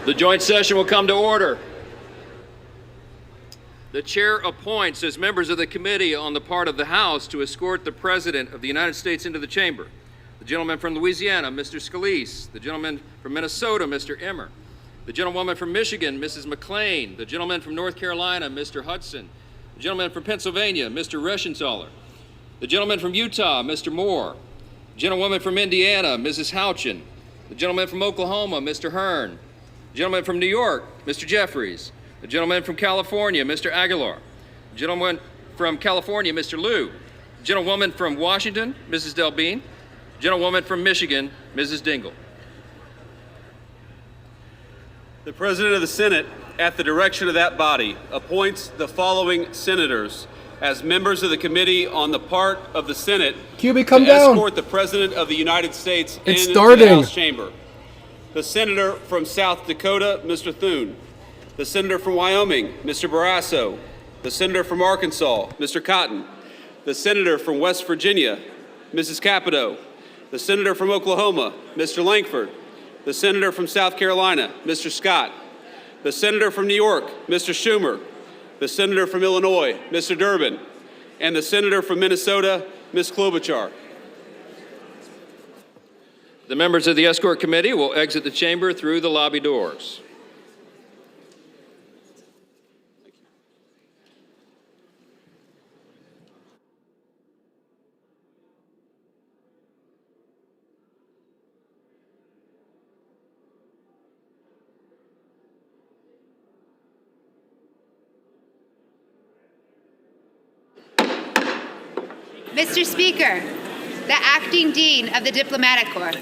The joint session will come to order. The chair appoints as members of the committee on the part of the House to escort the President of the United States into the chamber. The gentleman from Louisiana, Mr. Scalise. The gentleman from Minnesota, Mr. Emmer. The gentlewoman from Michigan, Mrs. McClain. The gentleman from North Carolina, Mr. Hudson. The gentleman from Pennsylvania, Mr. Reschenthaler. The gentleman from Utah, Mr. Moore. The gentlewoman from Indiana, Mrs. Houchin. The gentleman from Oklahoma, Mr. Hearn. The gentleman from New York, Mr. Jeffries. The gentleman from California, Mr. Aguilar. The gentleman from California, Mr. Liu. The gentlewoman from Washington, Mrs. Delbene. The gentlewoman from Michigan, Mrs. Dingell. The President of the Senate, at the direction of that body, appoints the following senators as members of the committee on the part of the Senate QB, come to down. escort the President of the United States It's into starting. the House chamber. The Senator from South Dakota, Mr. Thune. The Senator from Wyoming, Mr. Barrasso. The Senator from Arkansas, Mr. Cotton. The Senator from West Virginia, Mrs. Capito. The Senator from Oklahoma, Mr. Lankford. The Senator from South Carolina, Mr. Scott. The Senator from New York, Mr. Schumer. The Senator from Illinois, Mr. Durbin. And the Senator from Minnesota, Ms. Klobuchar. The members of the escort committee will exit the chamber through the lobby doors. Mr. Speaker, the Acting Dean of the Diplomatic Corps.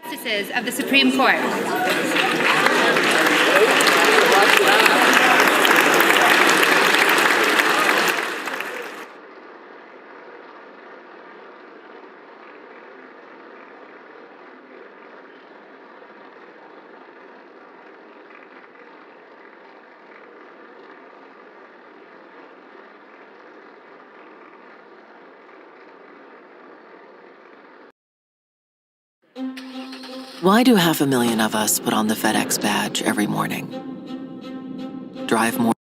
Justices of the Supreme Court. Why do 500,000 of us put on the FedEx badge every morning? Drive more.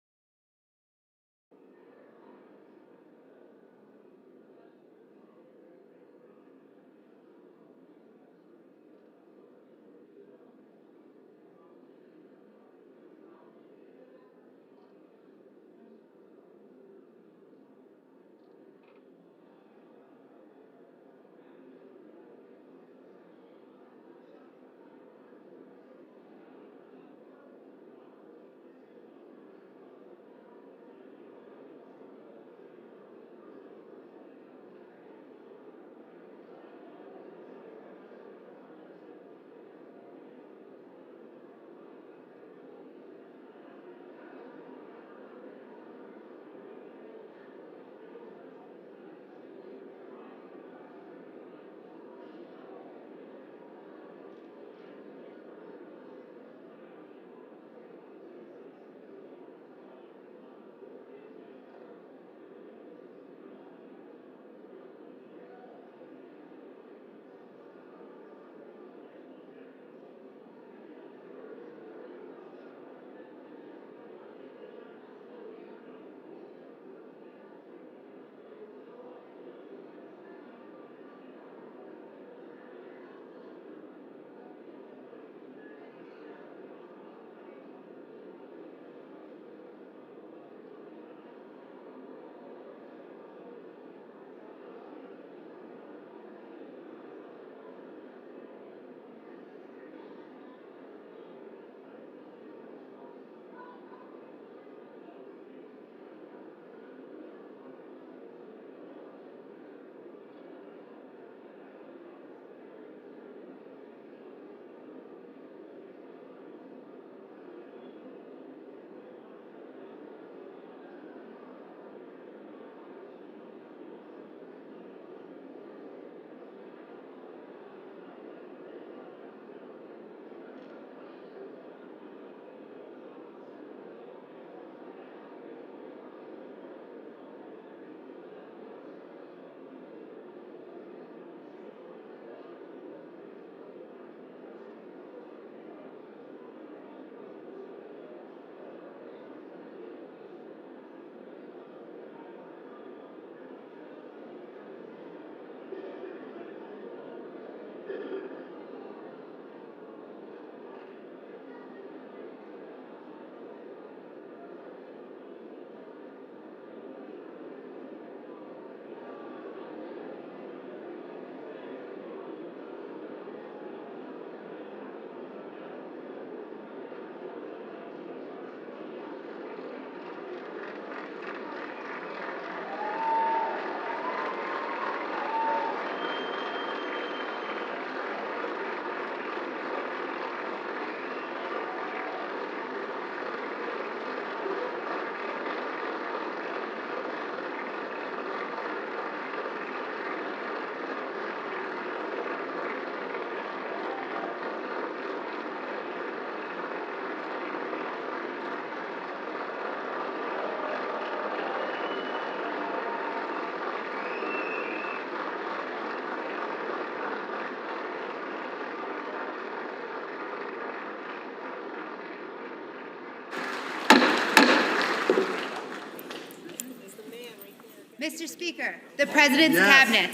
Mr. Speaker, the President's Yes. Cabinet.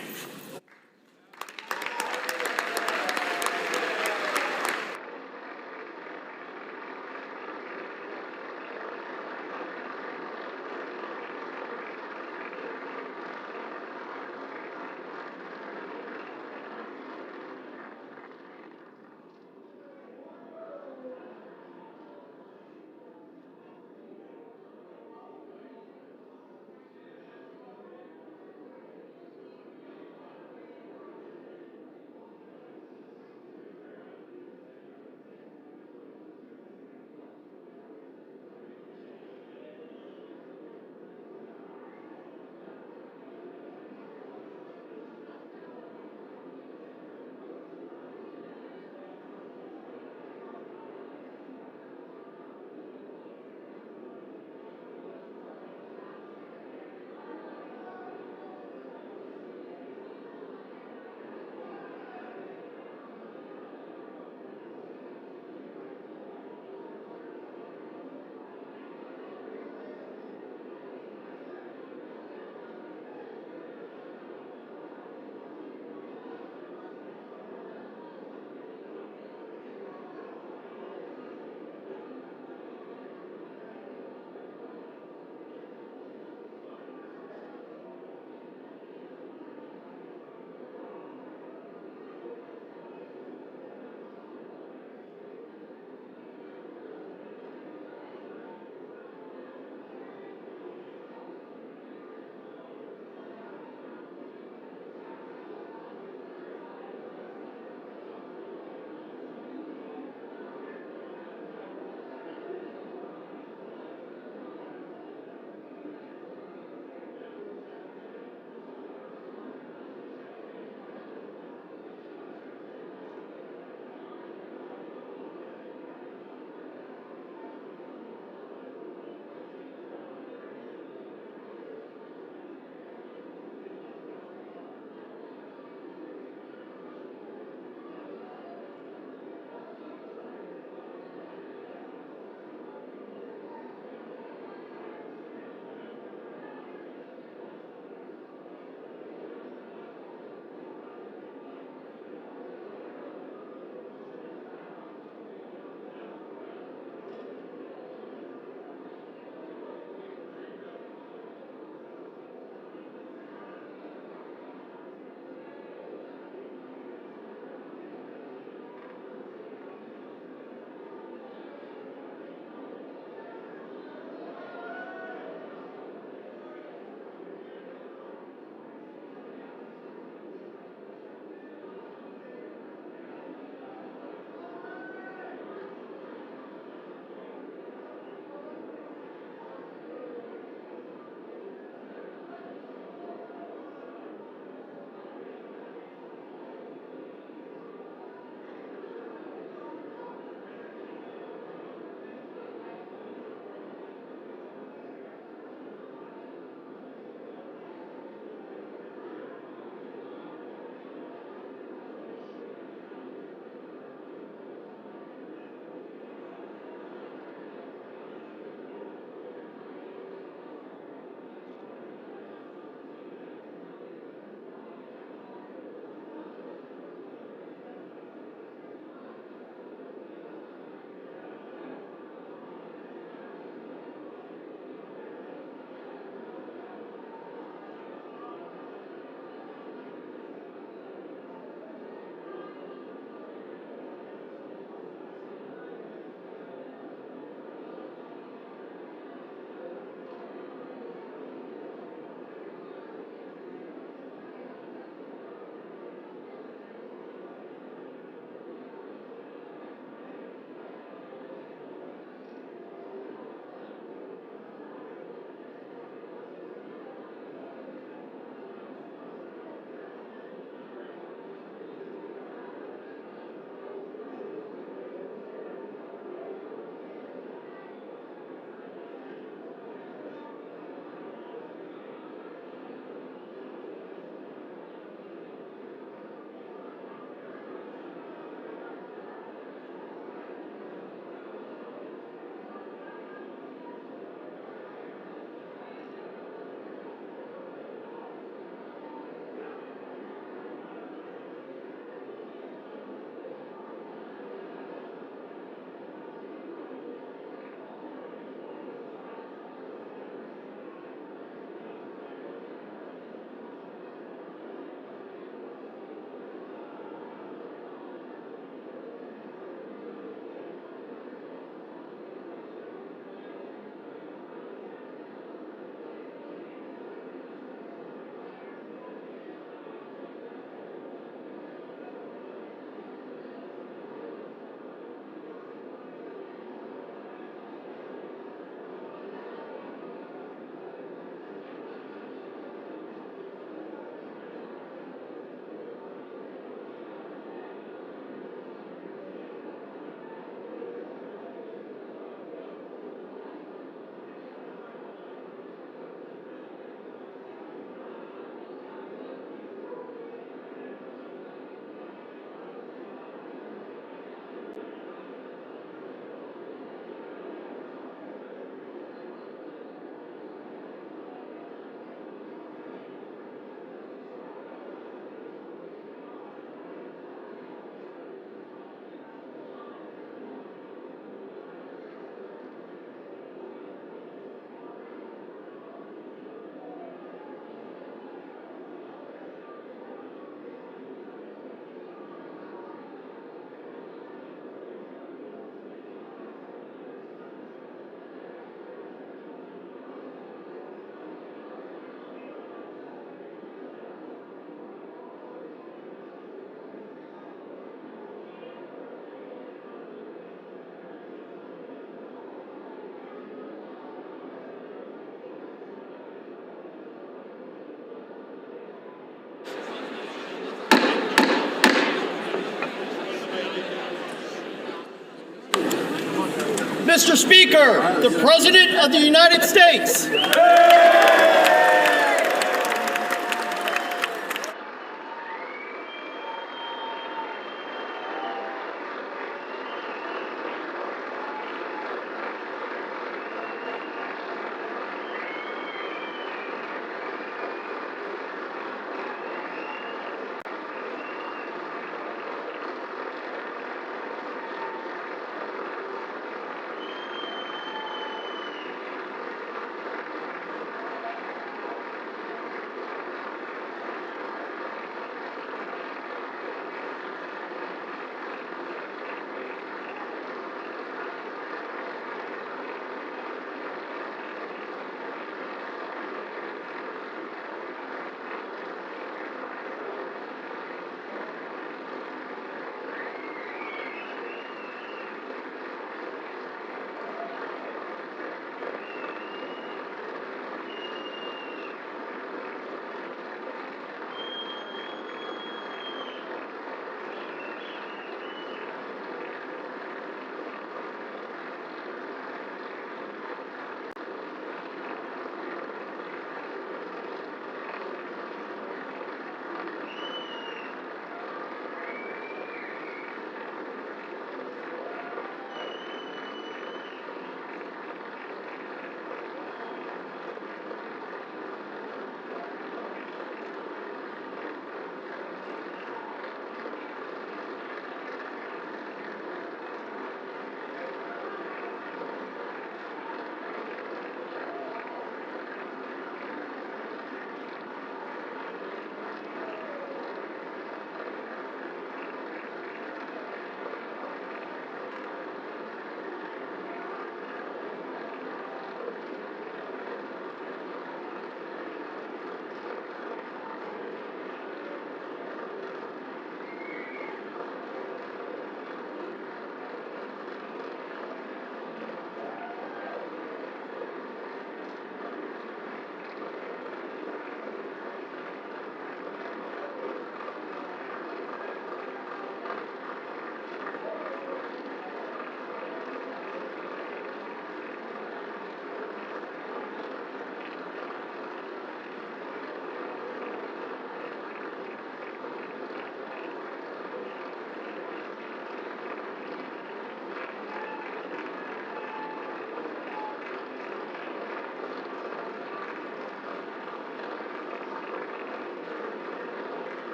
Mr. Speaker, the President of the United States.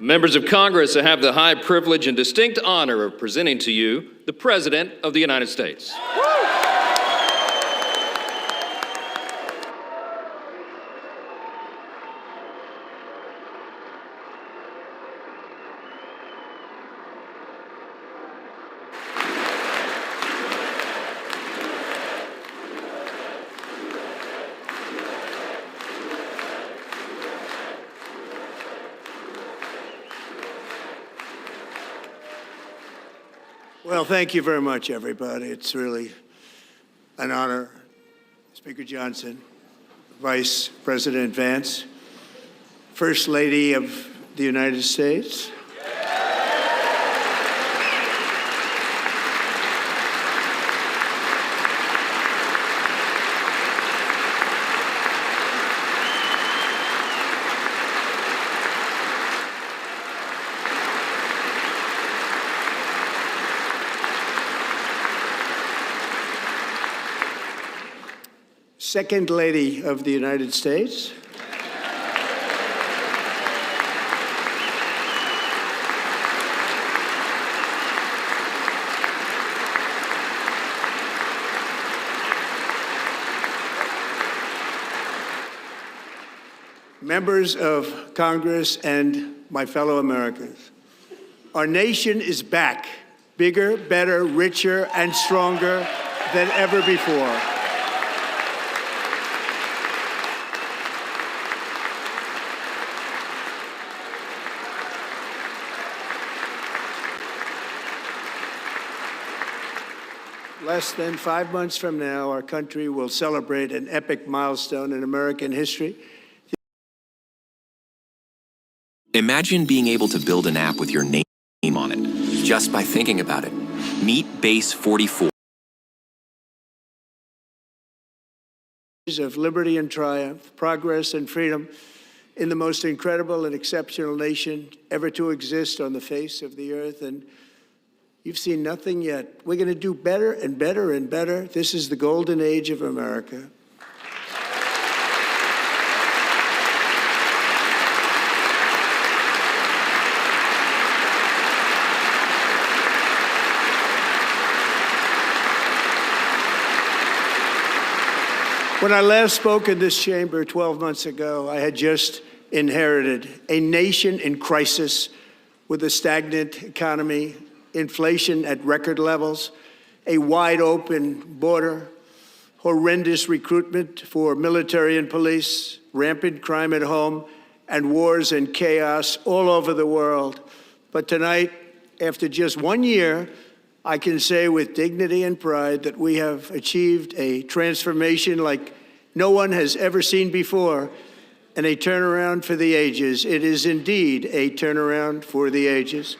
Members of Congress, I have the high privilege and distinct honor of presenting to you the President of the United States. Well, thank you very much, everybody. It's really an honor. Speaker Johnson, Vice President Vance, First Lady of the United States. Second Lady of the United States. Members of Congress and my fellow Americans, our nation is back, bigger, better, richer, and stronger than ever before. Less than 5 months from now, our country will celebrate an epic milestone in American history. Imagine being able to build an app with your name on it, just by thinking about it. Meet Base 44. Of liberty and triumph, progress and freedom in the most incredible and exceptional nation ever to exist on the face of the earth. And you've seen nothing yet. We're going to do better and better and better. This is the golden age of America. When I last spoke in this chamber 12 months ago, I had just inherited a nation in crisis with a stagnant economy, inflation at record levels, a wide open border, horrendous recruitment for military and police, rampant crime at home, and wars and chaos all over the world. But tonight, after just 1 year, I can say with dignity and pride that we have achieved a transformation like no one has ever seen before, and a turnaround for the ages. It is indeed a turnaround for the ages.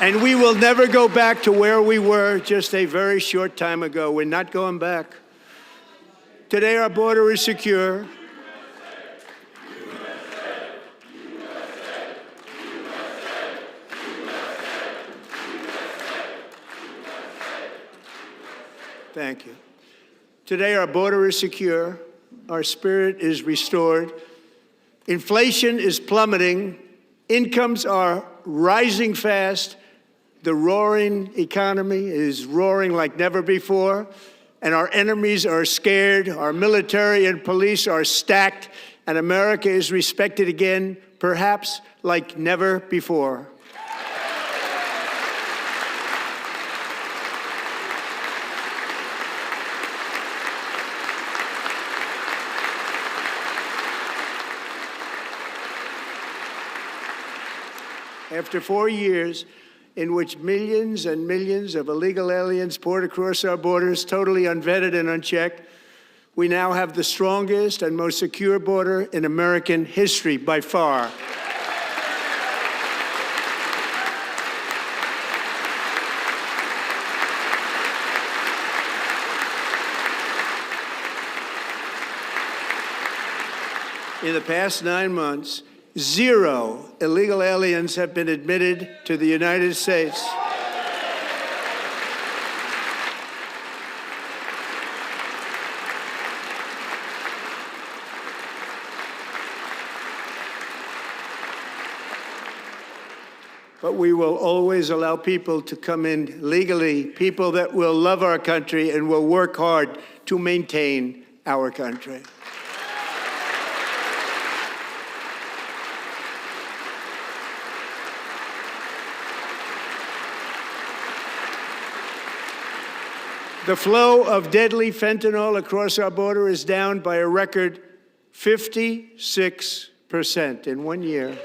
And we will never go back to where we were just a very short time ago. We're not going back. Today, our border is secure. Thank you. Today, our border is secure. Our spirit is restored. Inflation is plummeting. Incomes are rising fast. The roaring economy is roaring like never before, and our enemies are scared. Our military and police are stacked, and America is respected again, perhaps like never before. After 4 years in which millions and millions of illegal aliens poured across our borders, totally unvetted and unchecked, we now have the strongest and most secure border in American history by far. In the past 9 months, 0 illegal aliens have been admitted to the United States. But we will always allow people to come in legally, people that will love our country and will work hard to maintain our country. The flow of deadly fentanyl across our border is down by a record 56% in 1 year.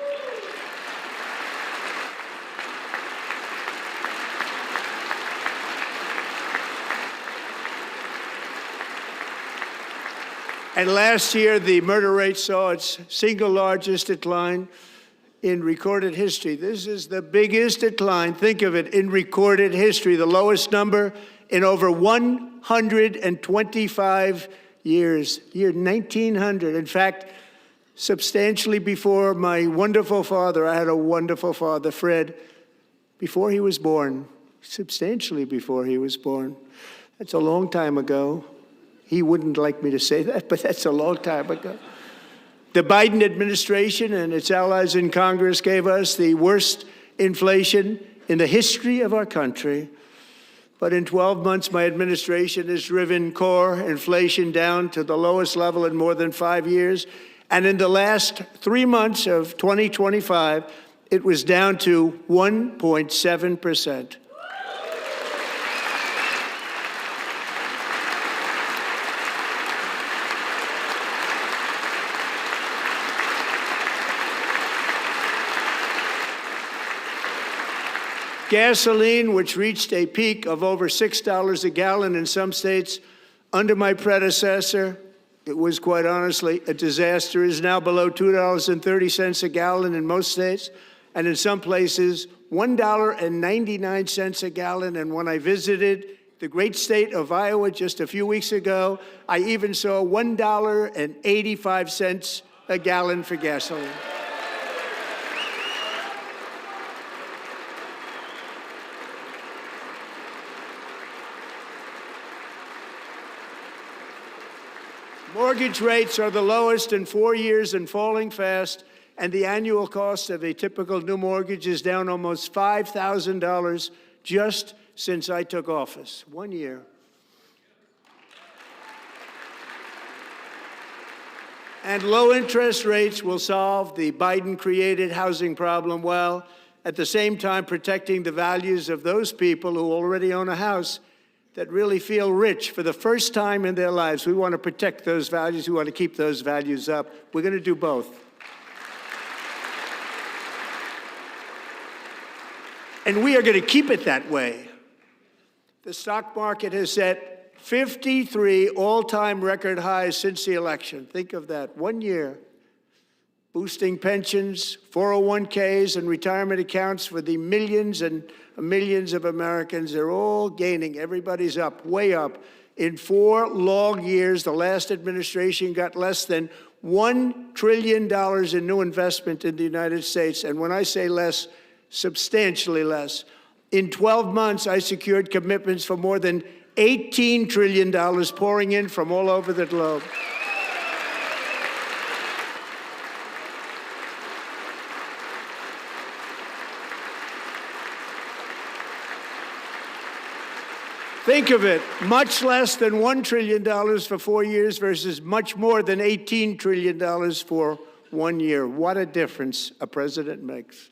And last year, the murder rate saw its single largest decline in recorded history. This is the biggest decline, think of it, in recorded history, the lowest number in over 125 years, year 1900. In fact, substantially before my wonderful father, I had a wonderful father, Fred, before he was born, substantially before he was born. That's a long time ago. He wouldn't like me to say that, but that's a long time ago. The Biden administration and its allies in Congress gave us the worst inflation in the history of our country. But in 12 months, my administration has driven core inflation down to the lowest level in more than 5 years. And in the last 3 months of 2025, it was down to 1.7%. Gasoline, which reached a peak of over $6 a gallon in some states under my predecessor, it was quite honestly a disaster, is now below $2.30 a gallon in most states, and in some places, $1.99 a gallon. And when I visited the great state of Iowa just a few weeks ago, I even saw $1.85 a gallon for gasoline. Mortgage rates are the lowest in 4 years and falling fast, and the annual cost of a typical new mortgage is down almost $5,000 just since I took office. 1 year. And low interest rates will solve the Biden-created housing problem while at the same time protecting the values of those people who already own a house that really feel rich for the first time in their lives. We want to protect those values. We want to keep those values up. We're going to do both. And we are going to keep it that way. The stock market has set 53 all-time record highs since the election. Think of that, 1 year. Boosting pensions, 401ks, and retirement accounts for the millions and millions of Americans. They're all gaining. Everybody's up, way up. In 4 long years, the last administration got less than $1 trillion in new investment in the United States. And when I say less, substantially less. In 12 months, I secured commitments for more than $18 trillion pouring in from all over the globe. Think of it, much less than $1 trillion for 4 years versus much more than $18 trillion for 1 year. What a difference a president makes.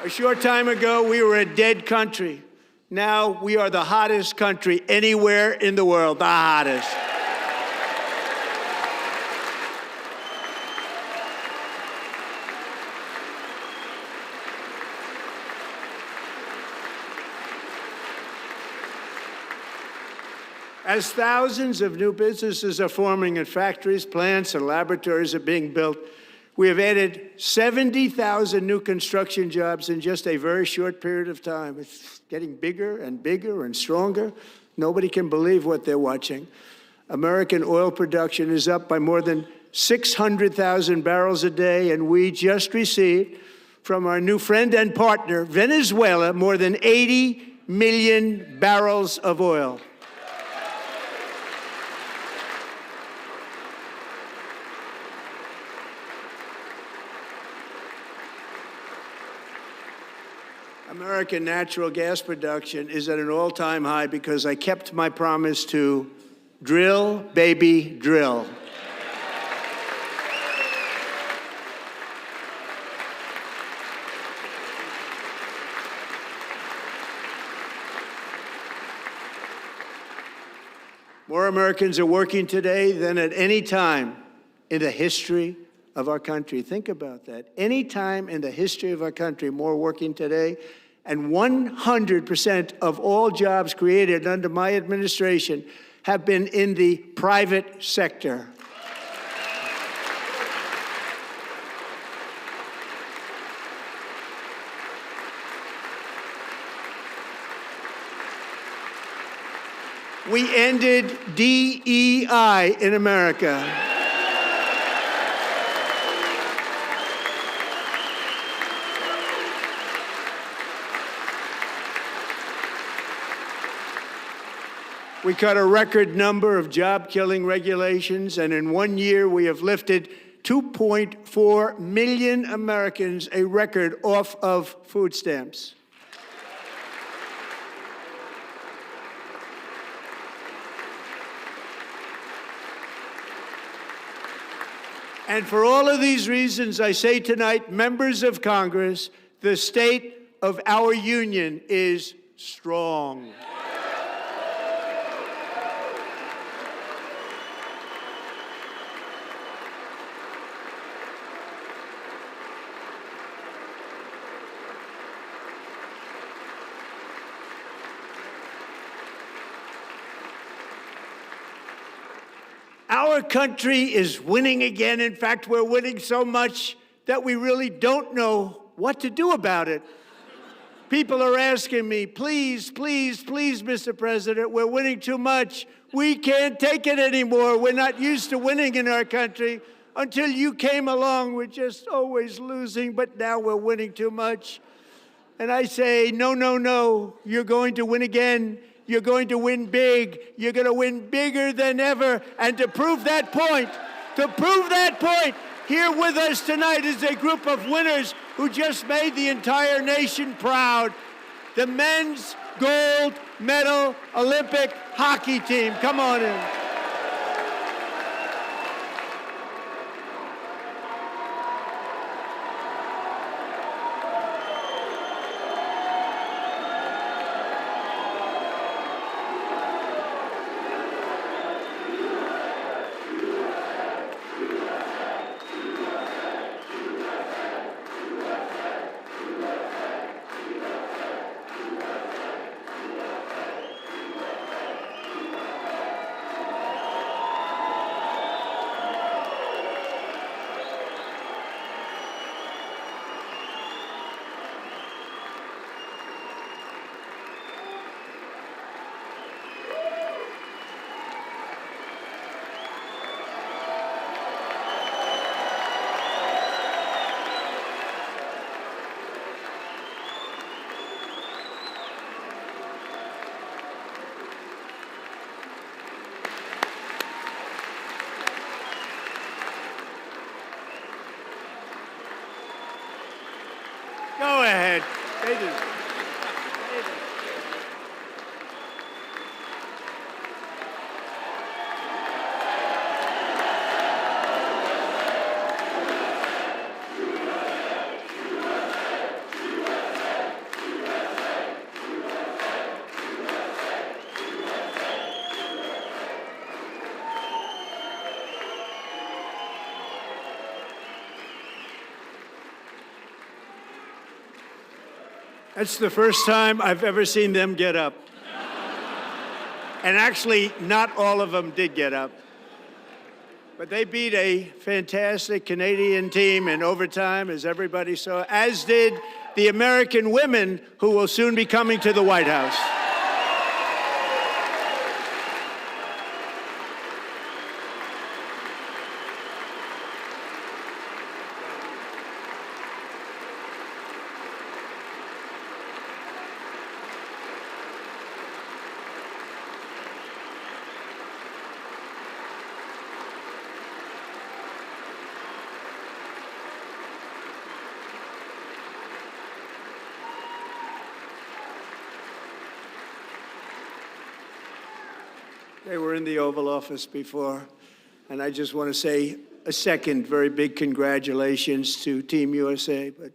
A short time ago, we were a dead country. Now we are the hottest country anywhere in the world, the hottest. As thousands of new businesses are forming and factories, plants, and laboratories are being built, we have added 70,000 new construction jobs in just a very short period of time. It's getting bigger and bigger and stronger. Nobody can believe what they're watching. American oil production is up by more than 600,000 barrels a day, and we just received from our new friend and partner, Venezuela, more than 80 million barrels of oil. American natural gas production is at an all-time high because I kept my promise to drill, baby, drill. More Americans are working today than at any time in the history of our country. Think about that. Any time in the history of our country, more working today. And 100% of all jobs created under my administration have been in the private sector. We ended DEI in America. We cut a record number of job-killing regulations, and in 1 year, we have lifted 2.4 million Americans, a record, off of food stamps. And for all of these reasons, I say tonight, members of Congress, the state of our union is strong. Our country is winning again. In fact, we're winning so much that we really don't know what to do about it. People are asking me, please, please, please, Mr. President, we're winning too much. We can't take it anymore. We're not used to winning in our country. Until you came along, we're just always losing, but now we're winning too much. And I say, no, no, no, you're going to win again. You're going to win big. You're going to win bigger than ever. And to prove that point, here with us tonight is a group of winners who just made the entire nation proud. The men's gold medal Olympic hockey team. Come on in. Go ahead. That's the first time I've ever seen them get up. And actually, not all of them did get up. But they beat a fantastic Canadian team in overtime, as everybody saw, as did the American women who will soon be coming to the White House. They were in the Oval Office before, and I just want to say a second very big congratulations to Team USA. But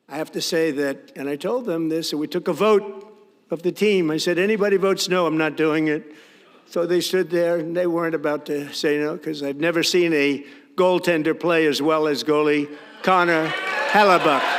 I have to say that, and I told them this, and we took a vote of the team. I said, anybody votes no, I'm not doing it. So they stood there, and they weren't about to say no, because I've never seen a goaltender play as well as goalie Connor Hellebuyck.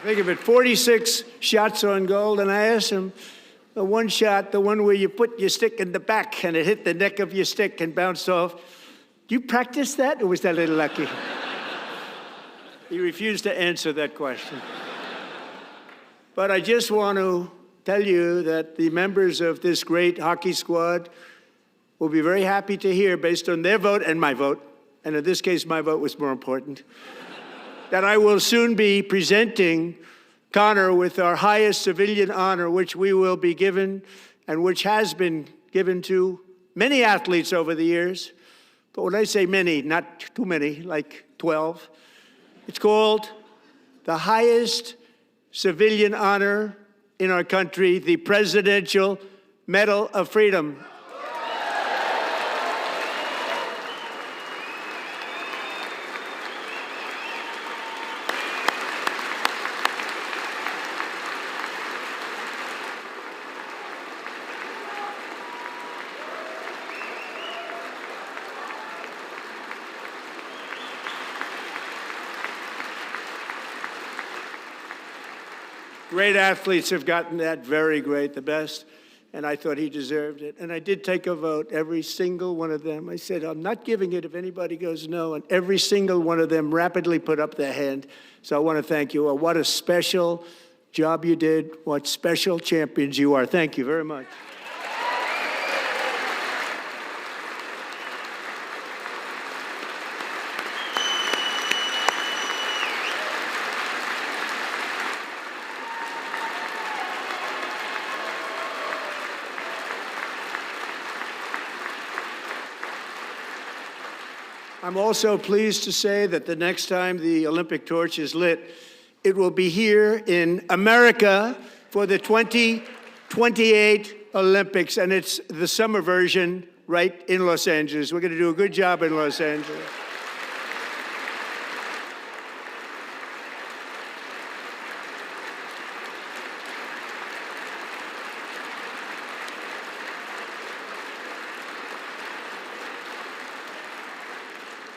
Think of it, 46 shots on goal, and I asked him, the one shot, the one where you put your stick in the back and it hit the neck of your stick and bounced off, do you practice that, or was that a little lucky? He refused to answer that question. But I just want to tell you that the members of this great hockey squad will be very happy to hear, based on their vote and my vote, and in this case my vote was more important, that I will soon be presenting Connor with our highest civilian honor, which we will be given and which has been given to many athletes over the years. But when I say many, not too many, like 12, it's called the highest civilian honor in our country, the Presidential Medal of Freedom. Great athletes have gotten that, very great, the best, and I thought he deserved it. And I did take a vote, every single one of them. I said, I'm not giving it if anybody goes no, and every single one of them rapidly put up their hand. So I want to thank you all. What a special job you did. What special champions you are. Thank you very much. I'm also pleased to say that the next time the Olympic torch is lit, it will be here in America for the 2028 Olympics, and it's the summer version right in Los Angeles. We're going to do a good job in Los Angeles.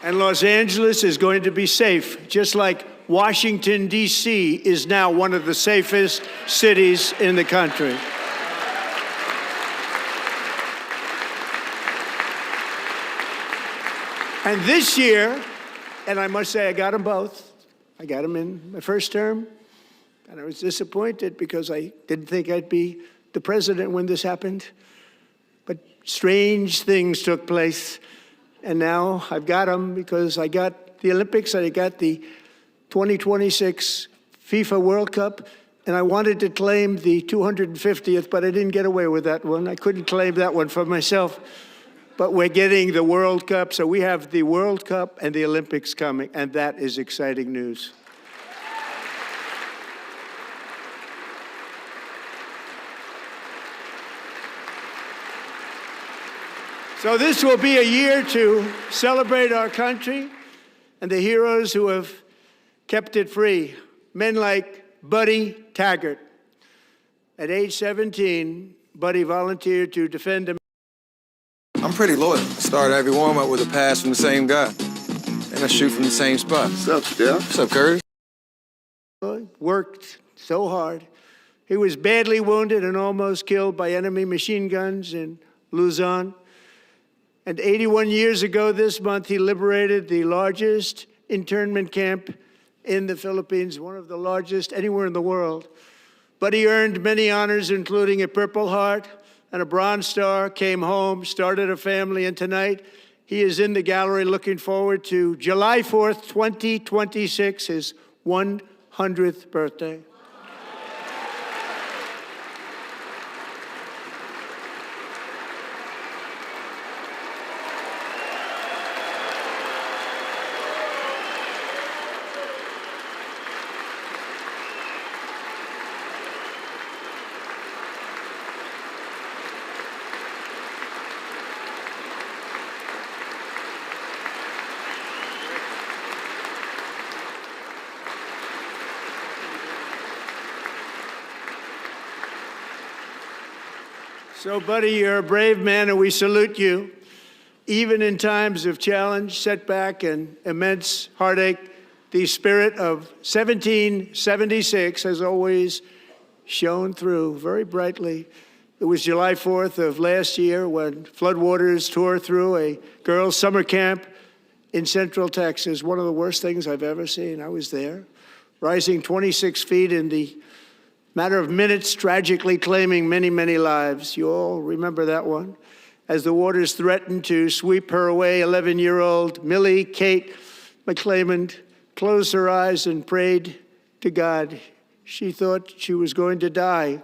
And Los Angeles is going to be safe, just like Washington, D.C. is now one of the safest cities in the country. And this year, and I must say I got them both. I got them in my first term, and I was disappointed because I didn't think I'd be the president when this happened. But strange things took place. And now I've got them because I got the Olympics and I got the 2026 FIFA World Cup, and I wanted to claim the 250th, but I didn't get away with that one. I couldn't claim that one for myself. But we're getting the World Cup, so we have the World Cup and the Olympics coming, and that is exciting news. So this will be a year to celebrate our country and the heroes who have kept it free. Men like Buddy Taggart. At age 17, Buddy volunteered to defend America. I'm pretty loyal. I start every warm-up with a pass from the same guy. And I shoot from the same spot. What's up, Steph? What's up, Curtis? Worked so hard. He was badly wounded and almost killed by enemy machine guns in Luzon. And 81 years ago this month, he liberated the largest internment camp in the Philippines, one of the largest anywhere in the world. But he earned many honors, including a Purple Heart, and a Bronze Star, came home, started a family, and tonight he is in the gallery looking forward to July 4th, 2026, his 100th birthday. So, buddy, you're a brave man, and we salute you. Even in times of challenge, setback, and immense heartache, the spirit of 1776 has always shone through very brightly. It was July 4th of last year when floodwaters tore through a girls' summer camp in Central Texas, one of the worst things I've ever seen. I was there, rising 26 feet in the matter of minutes, tragically claiming many, many lives. You all remember that one. As the waters threatened to sweep her away, 11-year-old Millie Kate McClymont closed her eyes and prayed to God. She thought she was going to die.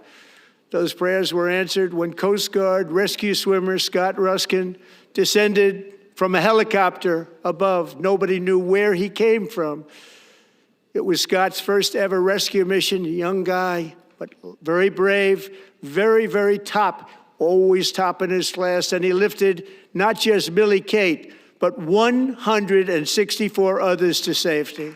Those prayers were answered when Coast Guard rescue swimmer Scott Ruskin descended from a helicopter above. Nobody knew where he came from. It was Scott's first ever rescue mission, a young guy, but very brave, very, very top, always top in his class. And he lifted not just Millie Kate, but 164 others to safety.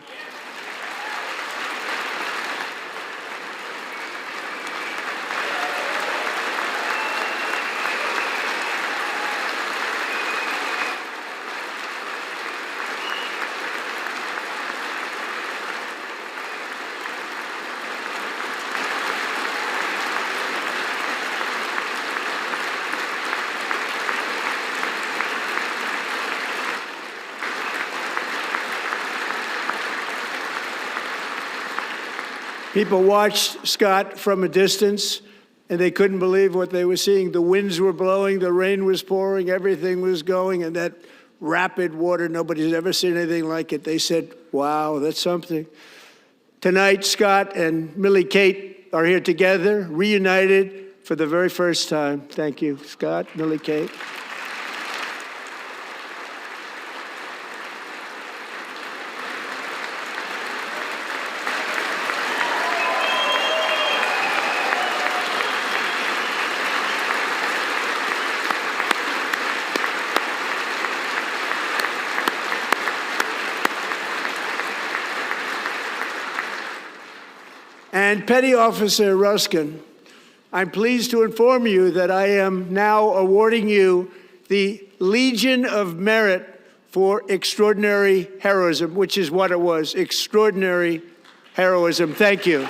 People watched Scott from a distance, and they couldn't believe what they were seeing. The winds were blowing, the rain was pouring, everything was going, and that rapid water, nobody's ever seen anything like it. They said, wow, that's something. Tonight, Scott and Millie Kate are here together, reunited for the very first time. Thank you, Scott, Millie Kate. And Petty Officer Ruskin, I'm pleased to inform you that I am now awarding you the Legion of Merit for extraordinary heroism, which is what it was, extraordinary heroism. Thank you.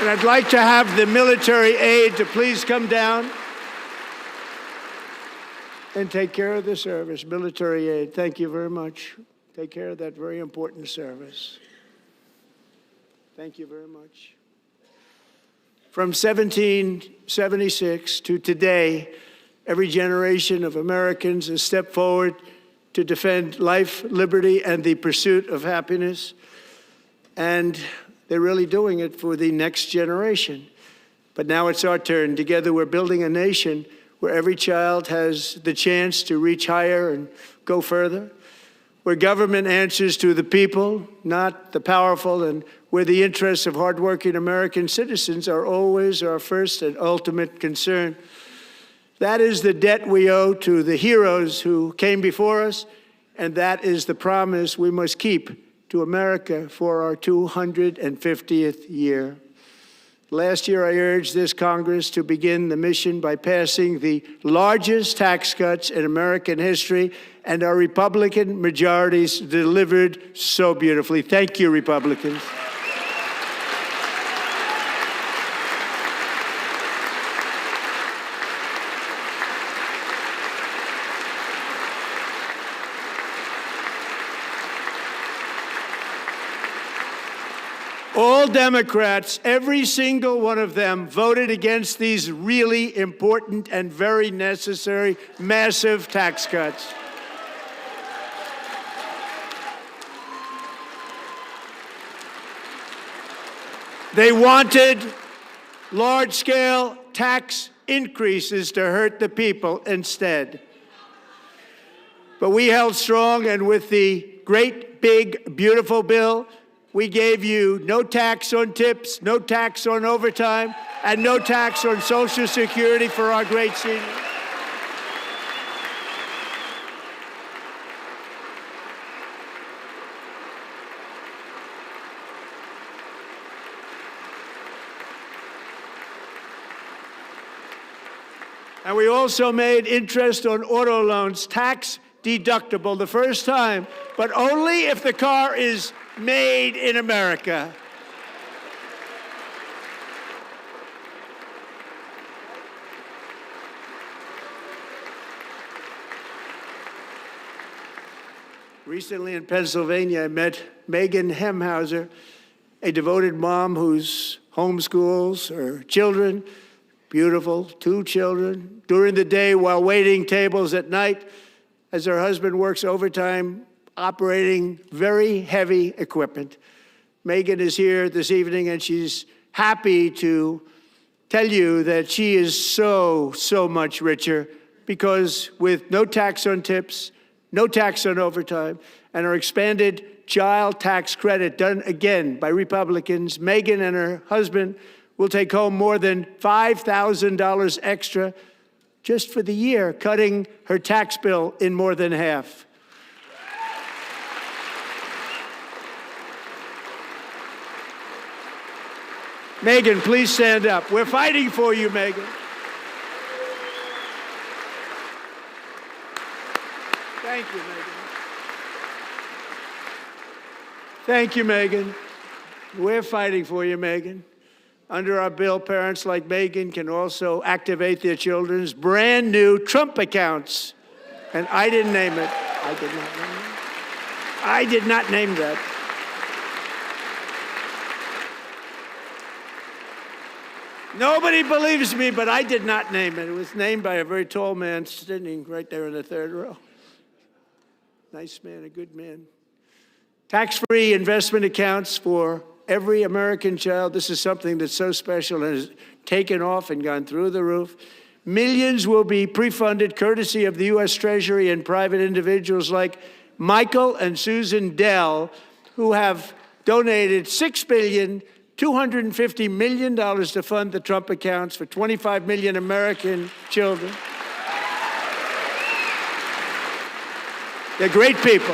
And I'd like to have the military aide to please come down and take care of the service. Military aide, thank you very much. Take care of that very important service. Thank you very much. From 1776 to today, every generation of Americans has stepped forward to defend life, liberty, and the pursuit of happiness. And they're really doing it for the next generation. But now it's our turn. Together we're building a nation where every child has the chance to reach higher and go further, where government answers to the people, not the powerful, and where the interests of hardworking American citizens are always our first and ultimate concern. That is the debt we owe to the heroes who came before us, and that is the promise we must keep to America for our 250th year. Last year, I urged this Congress to begin the mission by passing the largest tax cuts in American history, and our Republican majorities delivered so beautifully. Thank you, Republicans. All Democrats, every single one of them, voted against these really important and very necessary massive tax cuts. They wanted large-scale tax increases to hurt the people instead. But we held strong, and with the great, big, beautiful bill, we gave you no tax on tips, no tax on overtime, and no tax on Social Security for our great seniors. And we also made interest on auto loans tax deductible the first time, but only if the car is made in America. Recently in Pennsylvania, I met Megan Hemhauser, a devoted mom who's homeschools her children, beautiful, 2 children, during the day while waiting tables at night as her husband works overtime operating very heavy equipment. Megan is here this evening, and she's happy to tell you that she is so much richer because with no tax on tips, no tax on overtime, and her expanded child tax credit done again by Republicans, Megan and her husband will take home more than $5,000 extra just for the year, cutting her tax bill in more than half. Megan, please stand up. We're fighting for you, Megan. Thank you, Megan. Thank you, Megan. We're fighting for you, Megan. Under our bill, parents like Megan can also activate their children's brand new Trump accounts. And I didn't name it. I did not name it. I did not name that. Nobody believes me, but I did not name it. It was named by a very tall man sitting right there in the third row. Nice man, a good man. Tax-free investment accounts for every American child. This is something that's so special and has taken off and gone through the roof. Millions will be pre-funded courtesy of the U.S. Treasury and private individuals like Michael and Susan Dell, who have donated $6.25 billion to fund the Trump accounts for 25 million American children. They're great people.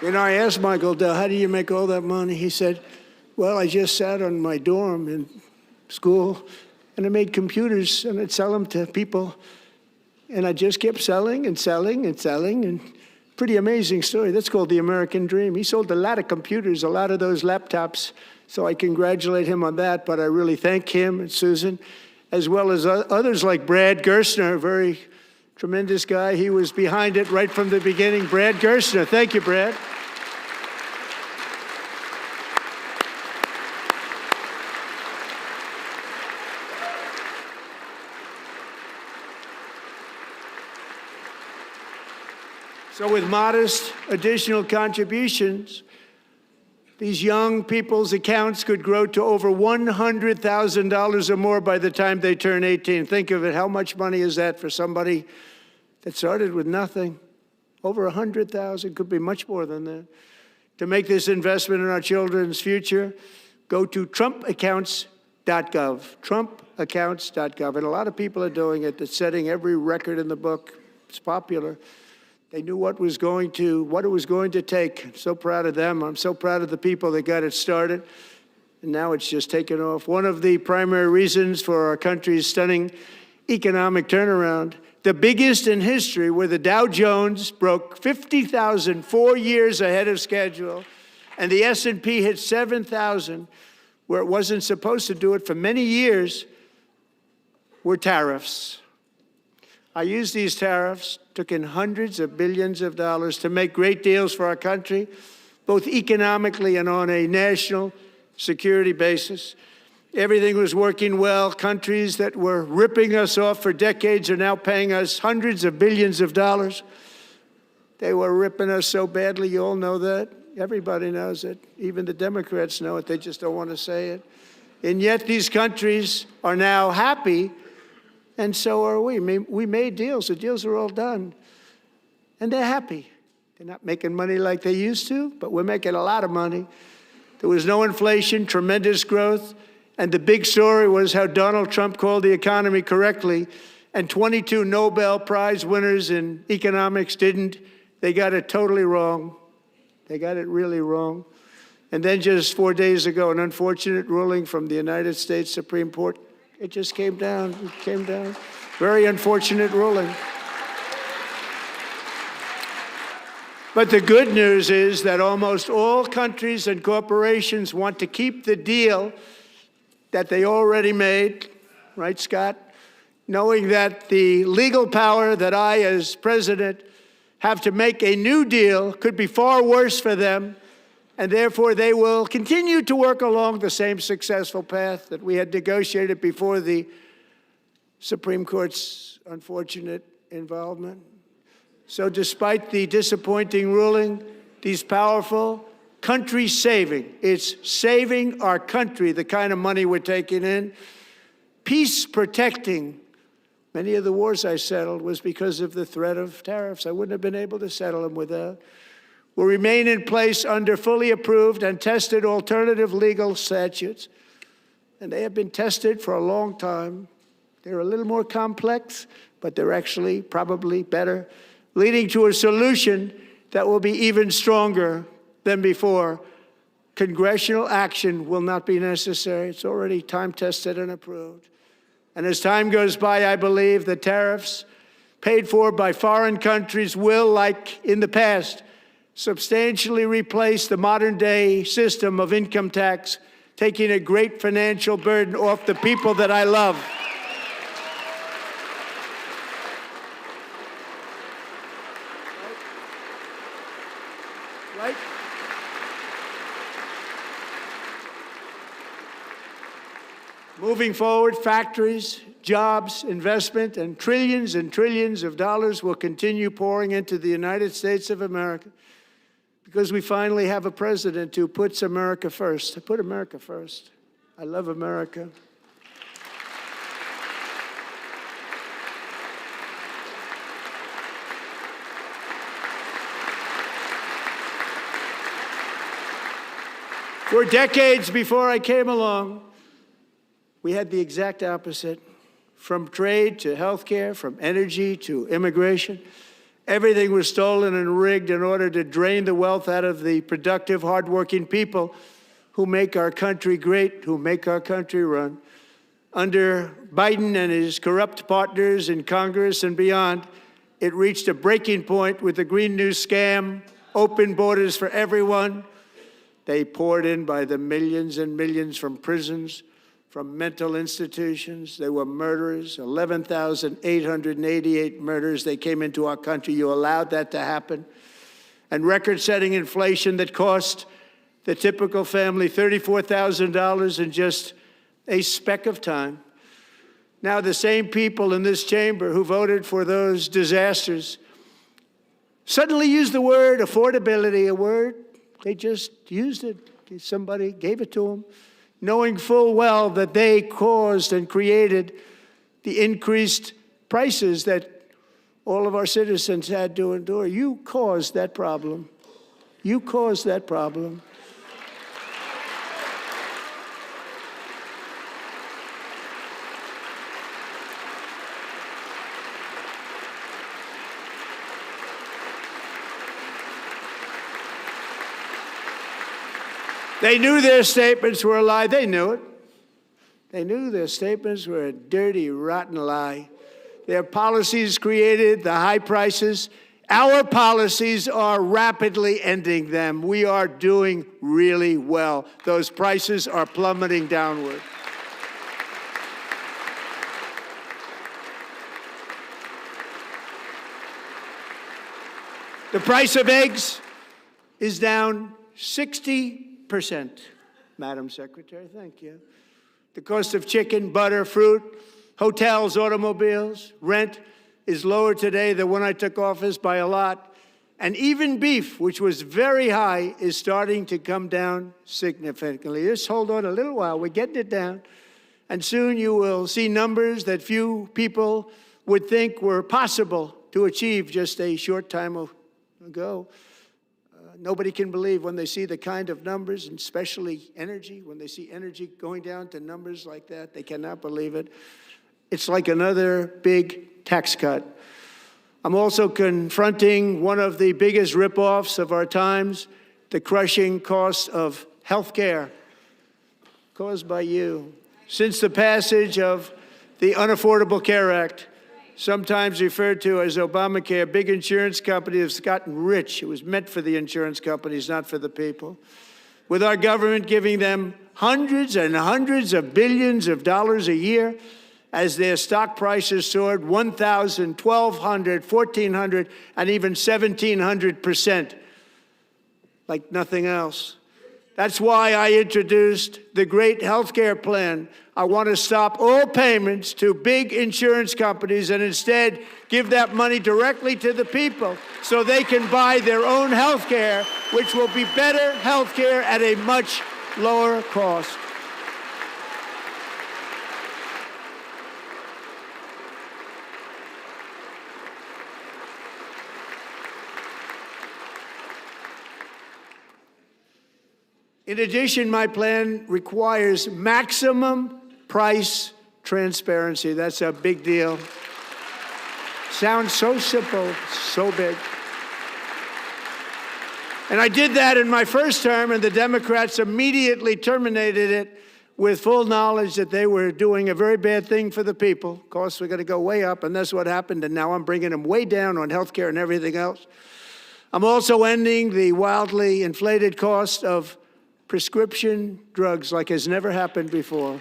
You know, I asked Michael Dell, how do you make all that money? He said, well, I just sat on my dorm in school, and I made computers, and I'd sell them to people. And I just kept selling and selling and selling, and pretty amazing story. That's called the American dream. He sold a lot of computers, a lot of those laptops, so I congratulate him on that, but I really thank him and Susan, as well as others like Brad Gerstner, a very tremendous guy. He was behind it right from the beginning. Brad Gerstner. Thank you, Brad. So with modest additional contributions, these young people's accounts could grow to over $100,000 or more by the time they turn 18. Think of it, how much money is that for somebody that started with nothing? Over 100,000, could be much more than that. To make this investment in our children's future, go to trumpaccounts.gov, trumpaccounts.gov. And a lot of people are doing it. It's setting every record in the book. It's popular. They knew what it was going to take. So proud of them. I'm so proud of the people that got it started. And now it's just taken off. One of the primary reasons for our country's stunning economic turnaround, the biggest in history, where the Dow Jones broke 50,000 4 years ahead of schedule, and the S&P hit 7,000, where it wasn't supposed to do it for many years were tariffs. I used these tariffs, took in hundreds of billions of dollars to make great deals for our country, both economically and on a national security basis. Everything was working well. Countries that were ripping us off for decades are now paying us hundreds of billions of dollars. They were ripping us so badly, you all know that. Everybody knows it. Even the Democrats know it. They just don't want to say it. And yet these countries are now happy, and so are we. We made deals. The deals are all done. And they're happy. They're not making money like they used to, but we're making a lot of money. There was no inflation, tremendous growth, and the big story was how Donald Trump called the economy correctly, and 22 Nobel Prize winners in economics didn't. They got it totally wrong. They got it really wrong. And then just 4 days ago, an unfortunate ruling from the United States Supreme Court. It just came down. It came down. Very unfortunate ruling. But the good news is that almost all countries and corporations want to keep the deal that they already made, right, Scott? Knowing that the legal power that I, as president, have to make a new deal could be far worse for them, and therefore they will continue to work along the same successful path that we had negotiated before the Supreme Court's unfortunate involvement. So despite the disappointing ruling, these powerful country-saving, it's saving our country, the kind of money we're taking in, peace-protecting. Many of the wars I settled was because of the threat of tariffs. I wouldn't have been able to settle them without. Will remain in place under fully approved and tested alternative legal statutes. And they have been tested for a long time. They're a little more complex, but they're actually probably better, leading to a solution that will be even stronger than before. Congressional action will not be necessary. It's already time-tested and approved. And as time goes by, I believe the tariffs paid for by foreign countries will, like in the past, substantially replace the modern-day system of income tax, taking a great financial burden off the people that I love. Right? Moving forward, factories, jobs, investment, and trillions of dollars will continue pouring into the United States of America because we finally have a president who puts America first. I put America first. I love America. For decades before I came along, we had the exact opposite. From trade to healthcare, from energy to immigration, everything was stolen and rigged in order to drain the wealth out of the productive, hardworking people who make our country great, who make our country run. Under Biden and his corrupt partners in Congress and beyond, it reached a breaking point with the Green New scam, open borders for everyone. They poured in by the millions and millions from prisons, from mental institutions. They were murderers, 11,888 murders. They came into our country. You allowed that to happen. And record-setting inflation that cost the typical family $34,000 in just a speck of time. Now the same people in this chamber who voted for those disasters suddenly used the word affordability, a word. They just used it. Somebody gave it to them, knowing full well that they caused and created the increased prices that all of our citizens had to endure. You caused that problem. You caused that problem. They knew their statements were a lie. They knew it. They knew their statements were a dirty, rotten lie. Their policies created the high prices Our policies are rapidly ending them. We are doing really well. Those prices are plummeting downward. The price of eggs is down 60%. Madam Secretary, thank you. The cost of chicken, butter, fruit, hotels, automobiles, rent is lower today than when I took office by a lot. And even beef, which was very high, is starting to come down significantly. Just hold on a little while. We're getting it down. And soon you will see numbers that few people would think were possible to achieve just a short time ago. Nobody can believe when they see the kind of numbers, and especially energy, when they see energy going down to numbers like that, they cannot believe it. It's like another big tax cut. I'm also confronting one of the biggest ripoffs of our times, the crushing cost of health care caused by you. Since the passage of the Unaffordable Care Act, sometimes referred to as Obamacare, big insurance companies have gotten rich. It was meant for the insurance companies, not for the people. With our government giving them hundreds and hundreds of billions of dollars a year as their stock prices soared 1,000, 1,200, 1,400, and even 1,700%, like nothing else. That's why I introduced the great health care plan. I want to stop all payments to big insurance companies and instead give that money directly to the people so they can buy their own health care, which will be better health care at a much lower cost. In addition, my plan requires maximum price transparency. That's a big deal. Sounds so simple, so big. And I did that in my first term, and the Democrats immediately terminated it with full knowledge that they were doing a very bad thing for the people. Costs were going to go way up, and that's what happened, and now I'm bringing them way down on health care and everything else. I'm also ending the wildly inflated cost of prescription drugs like has never happened before.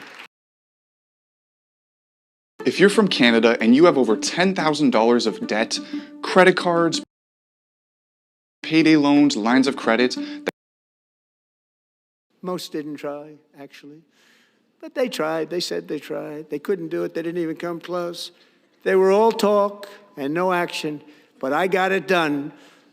If you're from Canada and you have over $10,000 of debt, credit cards, payday loans, lines of credit. Most didn't try, actually. But they tried. They said they tried. They couldn't do it. They didn't even come close. They were all talk and no action. But I got it done.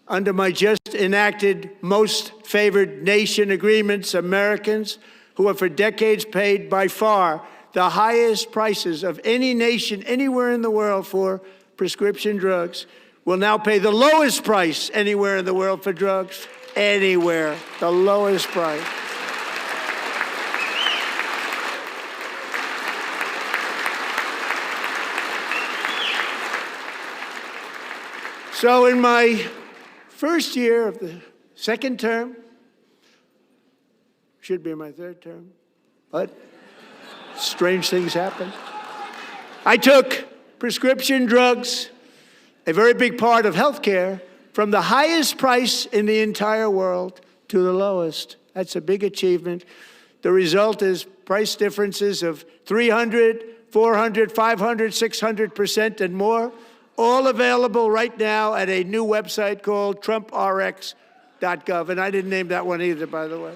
Under my just enacted most favored nation agreements, Americans who have for decades paid by far the highest prices of any nation anywhere in the world for prescription drugs will now pay the lowest price anywhere in the world for drugs. Anywhere, the lowest price. So in my first year of the second term, should be my third term, but strange things happen. I took prescription drugs, a very big part of healthcare, from the highest price in the entire world to the lowest. That's a big achievement. The result is price differences of 300, 400, 500, 600% and more, all available right now at a new website called TrumpRx.gov. And I didn't name that one either, by the way.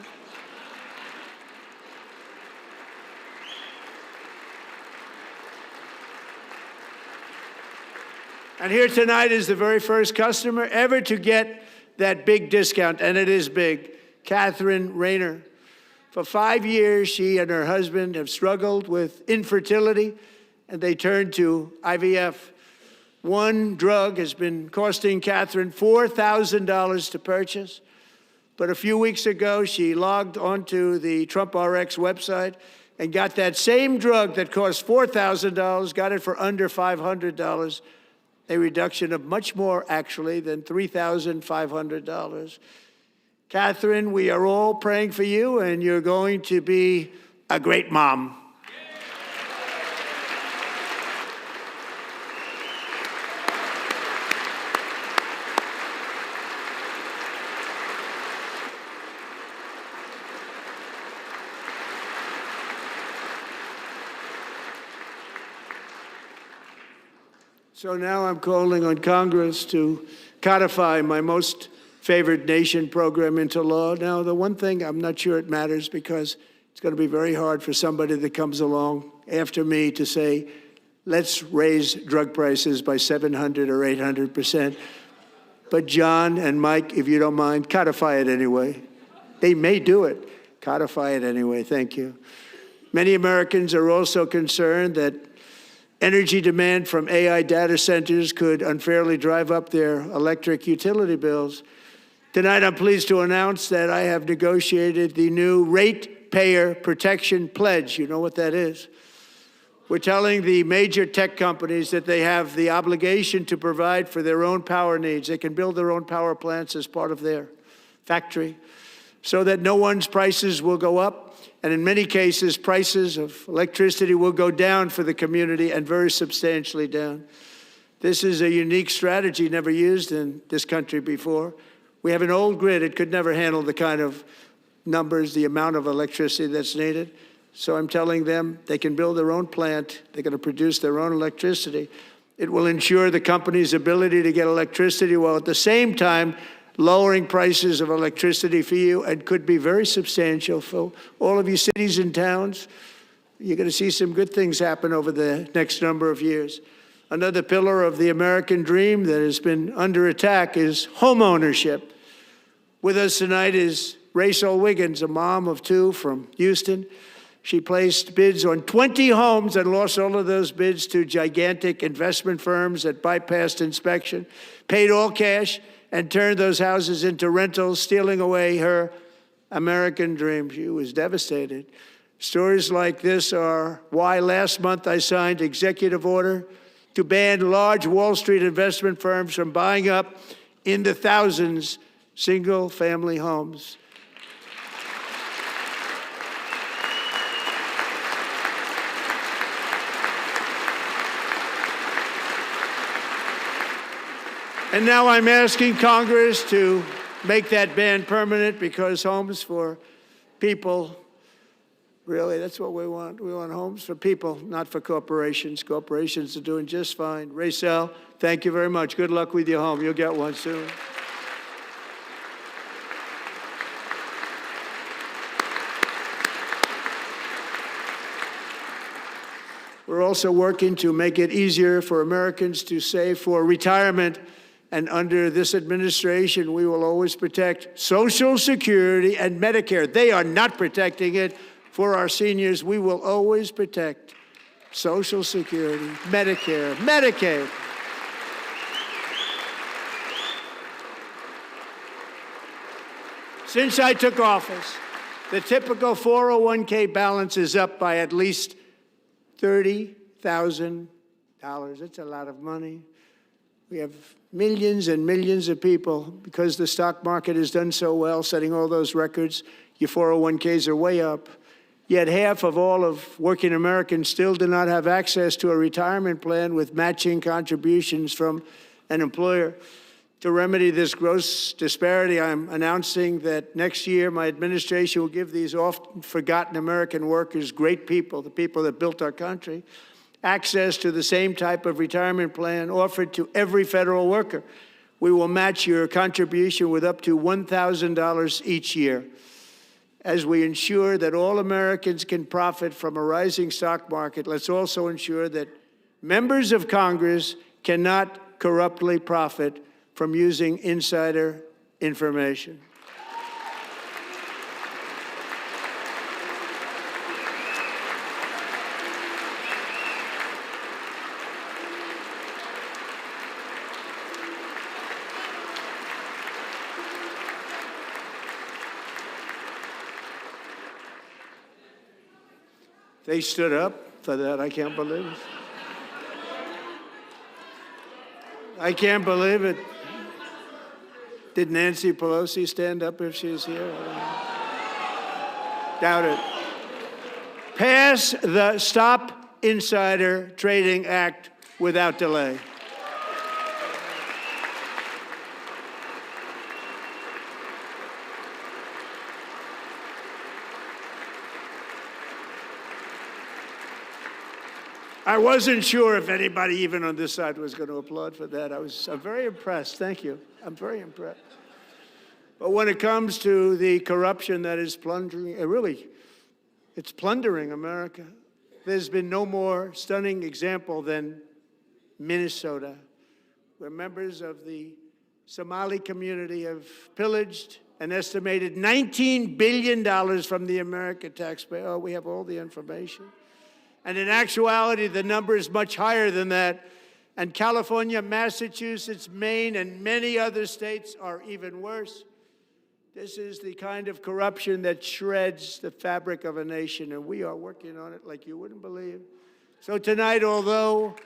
And here tonight is the very first customer ever to get that big discount, and it is big, Catherine Rayner. For 5 years, she and her husband have struggled with infertility, and they turned to IVF. One drug has been costing Catherine $4,000 to purchase, but a few weeks ago, she logged onto the TrumpRx website and got that same drug that cost $4,000, got it for under $500. A reduction of much more, actually, than $3,500. Catherine, we are all praying for you, and you're going to be a great mom. So now I'm calling on Congress to codify my most favored nation program into law. Now, the one thing, I'm not sure it matters because it's going to be very hard for somebody that comes along after me to say, let's raise drug prices by 700 or 800%. But John and Mike, if you don't mind, codify it anyway. They may do it. Codify it anyway. Thank you. Many Americans are also concerned that energy demand from AI data centers could unfairly drive up their electric utility bills. Tonight, I'm pleased to announce that I have negotiated the new Ratepayer Protection Pledge. You know what that is? We're telling the major tech companies that they have the obligation to provide for their own power needs. They can build their own power plants as part of their factory so that no one's prices will go up. And in many cases, prices of electricity will go down for the community and very substantially down. This is a unique strategy never used in this country before. We have an old grid. It could never handle the kind of numbers, the amount of electricity that's needed. So I'm telling them they can build their own plant. They're going to produce their own electricity. It will ensure the company's ability to get electricity while at the same time lowering prices of electricity for you, and could be very substantial for all of you cities and towns. You're going to see some good things happen over the next number of years. Another pillar of the American dream that has been under attack is home ownership. With us tonight is Rachel Wiggins, a mom of two from Houston. She placed bids on 20 homes and lost all of those bids to gigantic investment firms that bypassed inspection, paid all cash, and turned those houses into rentals, stealing away her American dream. She was devastated. Stories like this are why last month I signed executive order to ban large Wall Street investment firms from buying up in the thousands single-family homes. And now I'm asking Congress to make that ban permanent, because homes for people, really, that's what we want. We want homes for people, not for corporations. Corporations are doing just fine. Rachel, thank you very much. Good luck with your home. You'll get one soon. We're also working to make it easier for Americans to save for retirement. And under this administration, we will always protect Social Security and Medicare. They are not protecting it for our seniors. We will always protect Social Security, Medicare, Medicaid. Since I took office, the typical 401k balance is up by at least $30,000. That's a lot of money. We have millions and millions of people, because the stock market has done so well, setting all those records. Your 401ks are way up. Yet half of all of working Americans still do not have access to a retirement plan with matching contributions from an employer. To remedy this gross disparity, I'm announcing that next year my administration will give these often forgotten American workers, great people, the people that built our country, access to the same type of retirement plan offered to every federal worker. We will match your contribution with up to $1,000 each year. As we ensure that all Americans can profit from a rising stock market, let's also ensure that members of Congress cannot corruptly profit from using insider information. They stood up for that. I can't believe it. I can't believe it. Did Nancy Pelosi stand up if she's here? Doubt it. Pass the Stop Insider Trading Act without delay. I wasn't sure if anybody, even on this side, was going to applaud for that. I'm very impressed. Thank you. I'm very impressed. But when it comes to the corruption that is plundering, it's plundering America. There's been no more stunning example than Minnesota, where members of the Somali community have pillaged an estimated $19 billion from the American taxpayer. Oh, we have all the information. And in actuality, the number is much higher than that. And California, Massachusetts, Maine, and many other states are even worse. This is the kind of corruption that shreds the fabric of a nation, and we are working on it like you wouldn't believe. So tonight, although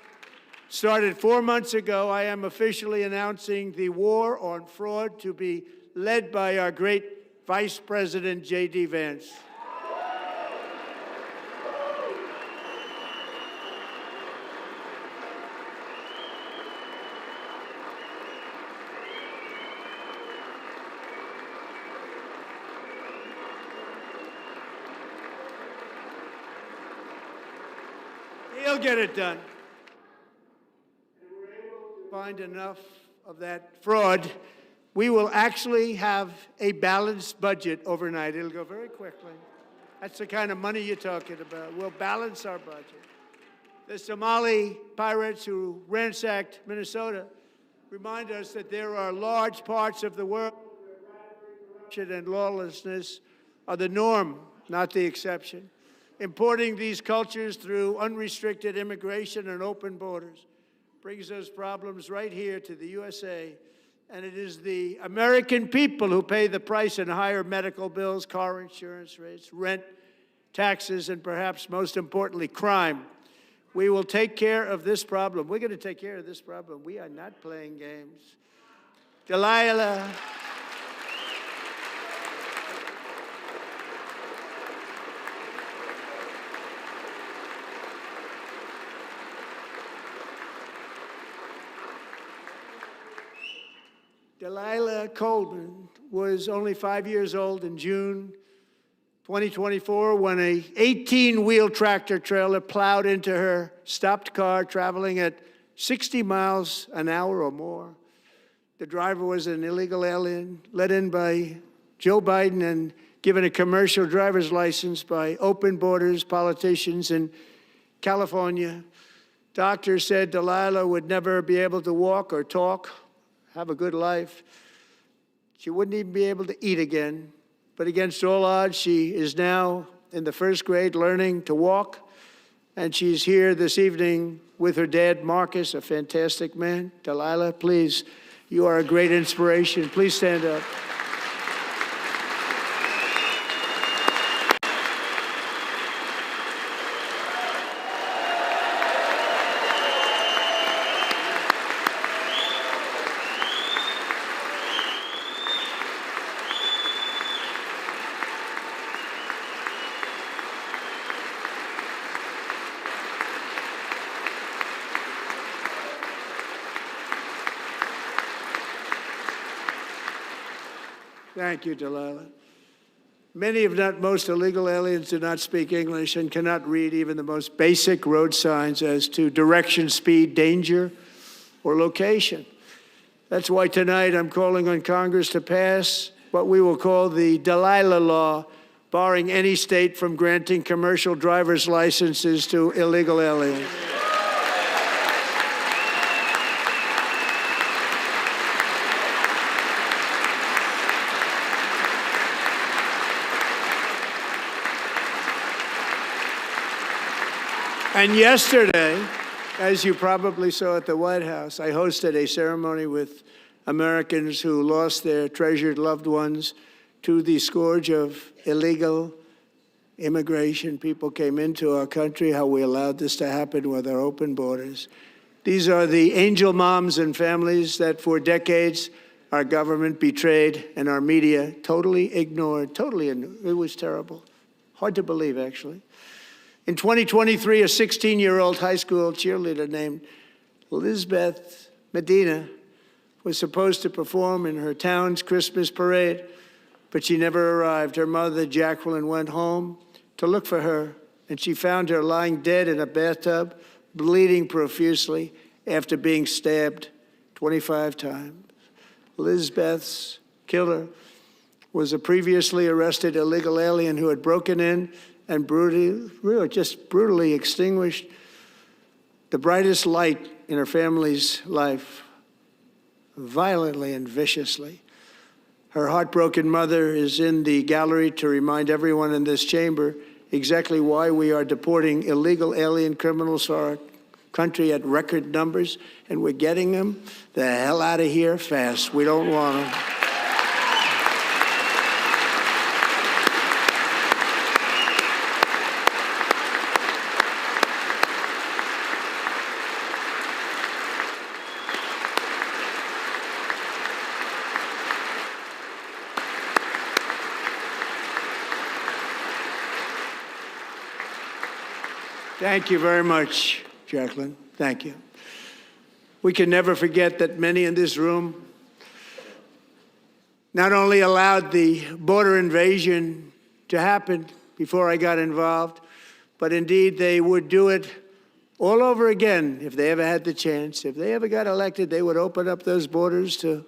started 4 months ago, I am officially announcing the war on fraud to be led by our great Vice President, J.D. Vance. He'll get it done. And we're able to find enough of that fraud, we will actually have a balanced budget overnight. It'll go very quickly. That's the kind of money you're talking about. We'll balance our budget. The Somali pirates who ransacked Minnesota remind us that there are large parts of the world where corruption and lawlessness are the norm, not the exception. Importing these cultures through unrestricted immigration and open borders brings those problems right here to the USA. And it is the American people who pay the price in higher medical bills, car insurance rates, rent, taxes, and perhaps most importantly, crime. We will take care of this problem. We're going to take care of this problem. We are not playing games. Delilah. Delilah Coleman was only 5 years old in June 2024 when a 18-wheel tractor trailer plowed into her stopped car traveling at 60 miles an hour or more. The driver was an illegal alien let in by Joe Biden and given a commercial driver's license by open borders politicians in California. Doctors said Delilah would never be able to walk or talk, have a good life. She wouldn't even be able to eat again. But against all odds, she is now in the first grade learning to walk. And she's here this evening with her dad, Marcus, a fantastic man. Delilah, please, you are a great inspiration. Please stand up. Thank you, Delilah. Many, if not most, illegal aliens do not speak English and cannot read even the most basic road signs as to direction, speed, danger, or location. That's why tonight I'm calling on Congress to pass what we will call the Delilah Law, barring any state from granting commercial driver's licenses to illegal aliens. And yesterday, as you probably saw at the White House, I hosted a ceremony with Americans who lost their treasured loved ones to the scourge of illegal immigration. People came into our country, how we allowed this to happen with our open borders. These are the angel moms and families that for decades our government betrayed and our media totally ignored. It was terrible. Hard to believe, actually. In 2023, a 16-year-old high school cheerleader named Elizabeth Medina was supposed to perform in her town's Christmas parade, but she never arrived. Her mother, Jacqueline, went home to look for her, and she found her lying dead in a bathtub bleeding profusely after being stabbed 25 times. Lizbeth's killer was a previously arrested illegal alien who had broken in and brutally extinguished the brightest light in her family's life, violently and viciously. Her heartbroken mother is in the gallery to remind everyone in this chamber exactly why we are deporting illegal alien criminals to our country at record numbers, and we're getting them the hell out of here fast. We don't want them. Thank you very much, Jacqueline. Thank you. We can never forget that many in this room not only allowed the border invasion to happen before I got involved, but indeed they would do it all over again if they ever had the chance. If they ever got elected, they would open up those borders to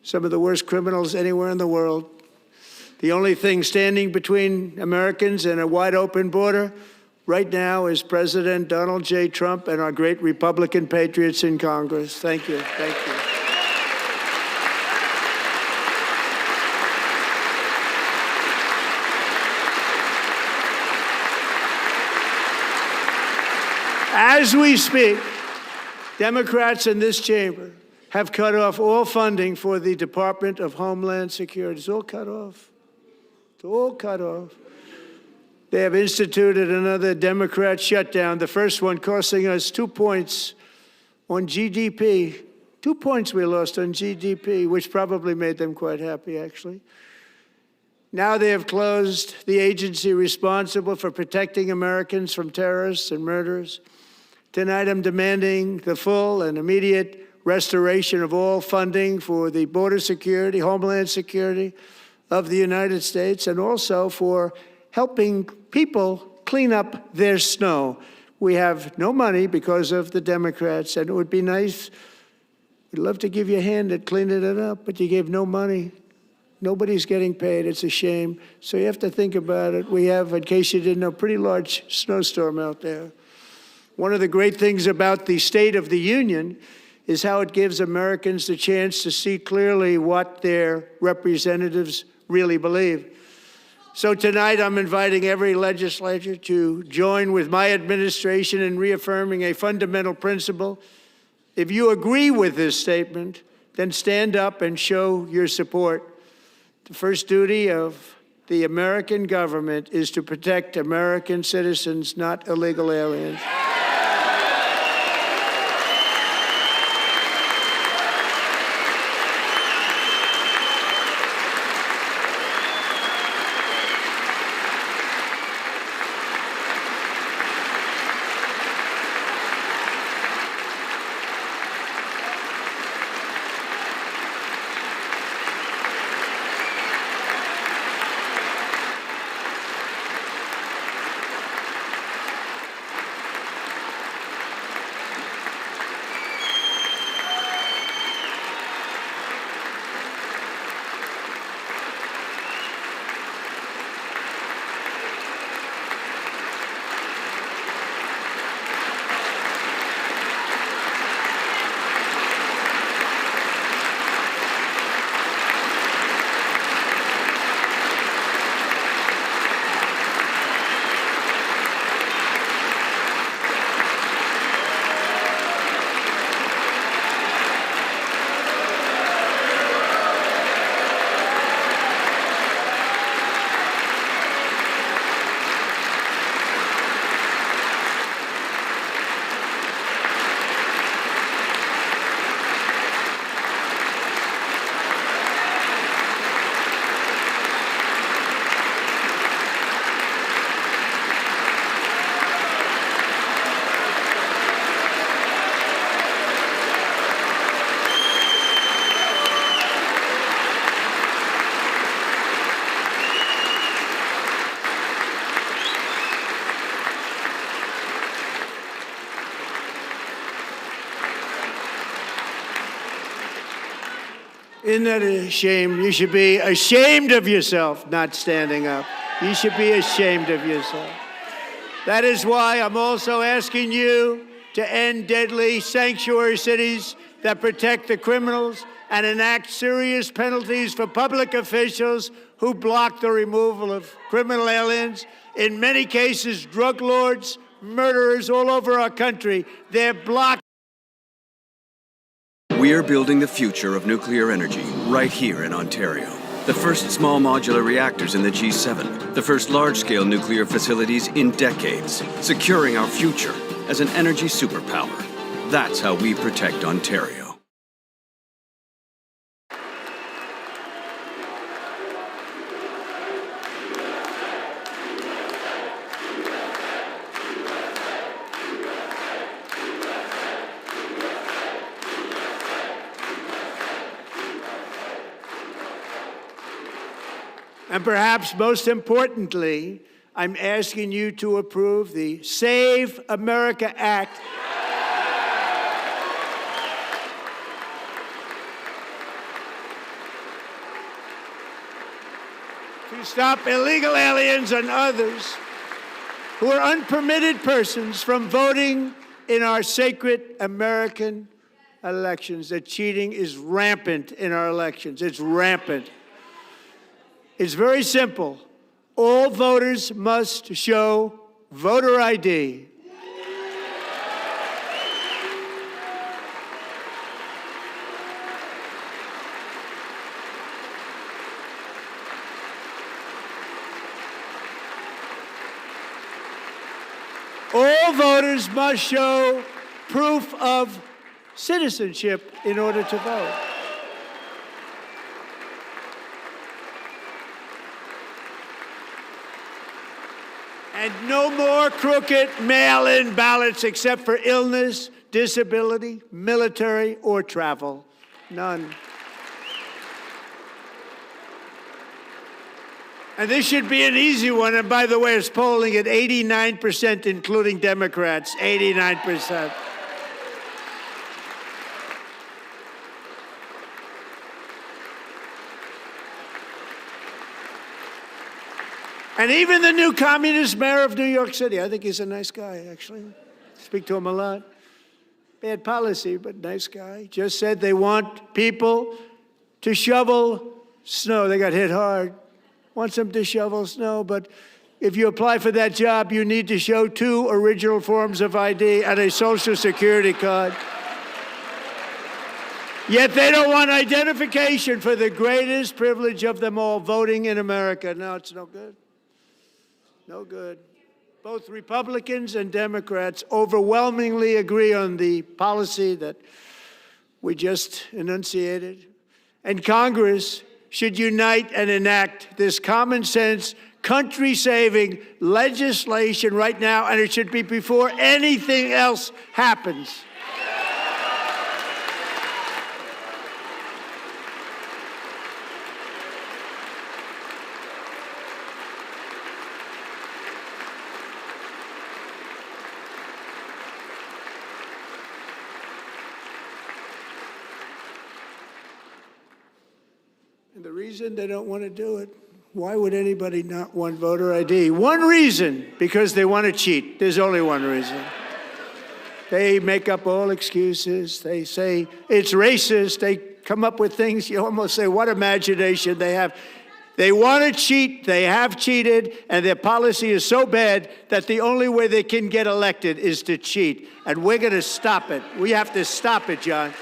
some of the worst criminals anywhere in the world. The only thing standing between Americans and a wide open border right now is President Donald J. Trump and our great Republican patriots in Congress. Thank you. Thank you. As we speak, Democrats in this chamber have cut off all funding for the Department of Homeland Security. It's all cut off. It's all cut off. They have instituted another Democrat shutdown, the first one costing us 2 points on GDP. 2 points we lost on GDP, which probably made them quite happy, actually. Now they have closed the agency responsible for protecting Americans from terrorists and murderers. Tonight I'm demanding the full and immediate restoration of all funding for the border security, Homeland Security of the United States, and also for helping people clean up their snow. We have no money because of the Democrats, and it would be nice, we'd love to give you a hand at cleaning it up, but you gave no money. Nobody's getting paid. It's a shame. So you have to think about it. We have, in case you didn't know, a pretty large snowstorm out there. One of the great things about the State of the Union is how it gives Americans the chance to see clearly what their representatives really believe. So tonight, I'm inviting every legislator to join with my administration in reaffirming a fundamental principle. If you agree with this statement, then stand up and show your support. The first duty of the American government is to protect American citizens, not illegal aliens. Isn't that a shame? You should be ashamed of yourself not standing up. You should be ashamed of yourself. That is why I'm also asking you to end deadly sanctuary cities that protect the criminals and enact serious penalties for public officials who block the removal of criminal aliens. In many cases, drug lords, murderers all over our country, they're blocked. We're building the future of nuclear energy right here in Ontario. The first small modular reactors in the G7. The first large-scale nuclear facilities in decades. Securing our future as an energy superpower. That's how we protect Ontario. And perhaps most importantly, I'm asking you to approve the Save America Act. To stop illegal aliens and others who are unpermitted persons from voting in our sacred American elections. That cheating is rampant in our elections. It's rampant. It's very simple. All voters must show voter ID. All voters must show proof of citizenship in order to vote. And no more crooked mail-in ballots except for illness, disability, military, or travel. None. And this should be an easy one. And by the way, it's polling at 89%, including Democrats, 89%. And even the new communist mayor of New York City, I think he's a nice guy, actually. Speak to him a lot. Bad policy, but nice guy. Just said they want people to shovel snow. They got hit hard. Wants them to shovel snow, but if you apply for that job, you need to show 2 original forms of ID and a Social Security card. Yet they don't want identification for the greatest privilege of them all, voting in America. No, it's no good. No good. Both Republicans and Democrats overwhelmingly agree on the policy that we just enunciated. And Congress should unite and enact this common sense, country-saving legislation right now, and it should be before anything else happens. And the reason they don't want to do it, why would anybody not want voter ID? One reason, because they want to cheat. There's only one reason. They make up all excuses. They say it's racist. They come up with things, you almost say, what imagination they have. They want to cheat, they have cheated, and their policy is so bad that the only way they can get elected is to cheat. And we're going to stop it. We have to stop it, John.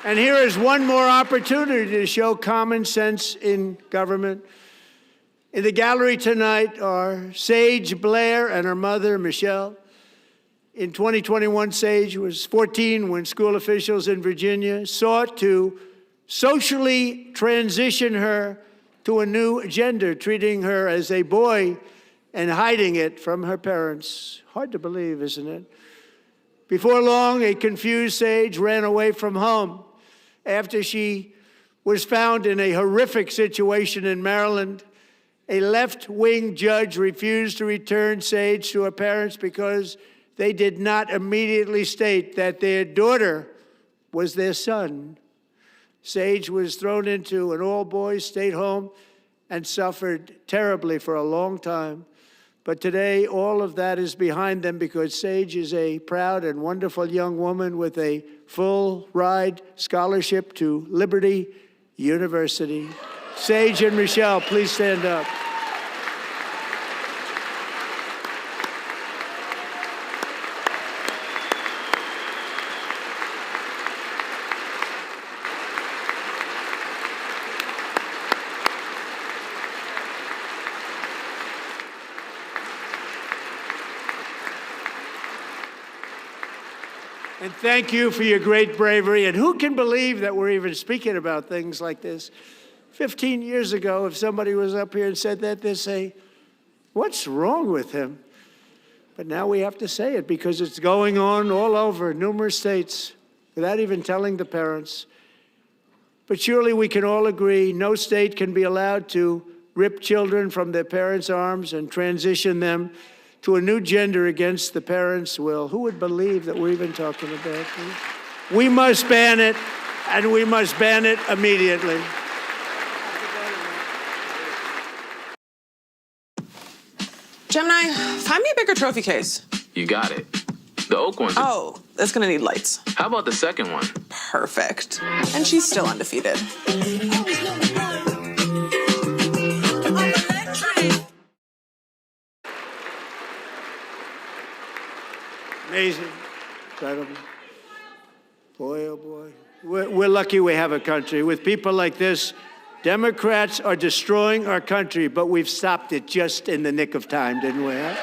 And here is one more opportunity to show common sense in government. In the gallery tonight are Sage Blair and her mother, Michelle. In 2021, Sage was 14 when school officials in Virginia sought to socially transition her to a new gender, treating her as a boy and hiding it from her parents. Hard to believe, isn't it? Before long, a confused Sage ran away from home after she was found in a horrific situation in Maryland A left-wing judge refused to return Sage to her parents because they did not immediately state that their daughter was their son. Sage was thrown into an all-boys state home and suffered terribly for a long time. But today, all of that is behind them because Sage is a proud and wonderful young woman with a full-ride scholarship to Liberty University. Sage and Michelle, please stand up. And thank you for your great bravery. And who can believe that we're even speaking about things like this? 15 years ago, if somebody was up here and said that, they'd say, what's wrong with him? But now we have to say it because it's going on all over numerous states without even telling the parents. But surely we can all agree no state can be allowed to rip children from their parents' arms and transition them to a new gender against the parents' will. Who would believe that we're even talking about this? We must ban it, and we must ban it immediately. Gemini, find me a bigger trophy case. You got it. The oak one's... Oh, that's gonna need lights. How about the second one? Perfect. And she's still undefeated. Amazing. Incredible. Boy, oh boy. We're lucky we have a country. With people like this, Democrats are destroying our country, but we've stopped it just in the nick of time, didn't we? Huh?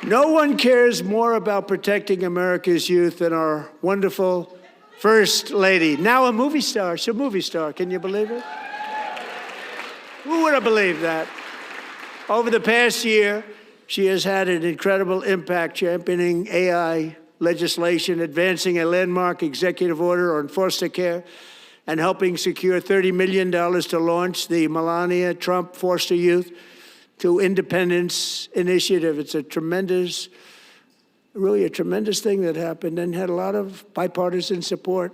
No one cares more about protecting America's youth than our wonderful First Lady, now a movie star. She's a movie star. Can you believe it? Who would have believed that? Over the past year, she has had an incredible impact championing AI legislation, advancing a landmark executive order on foster care, and helping secure $30 million to launch the Melania Trump Foster Youth to Independence Initiative. It's a tremendous, really a tremendous thing that happened and had a lot of bipartisan support.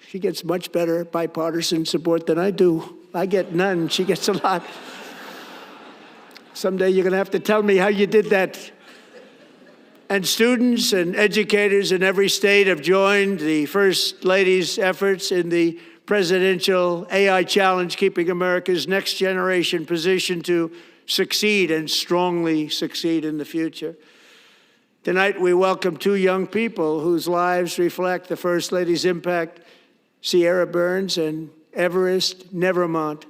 She gets much better bipartisan support than I do. I get none. She gets a lot. Someday you're going to have to tell me how you did that. And students and educators in every state have joined the First Lady's efforts in the presidential AI challenge, keeping America's next generation positioned to succeed and strongly succeed in the future. Tonight, we welcome two young people whose lives reflect the First Lady's impact, Sierra Burns and Everest Nevermont.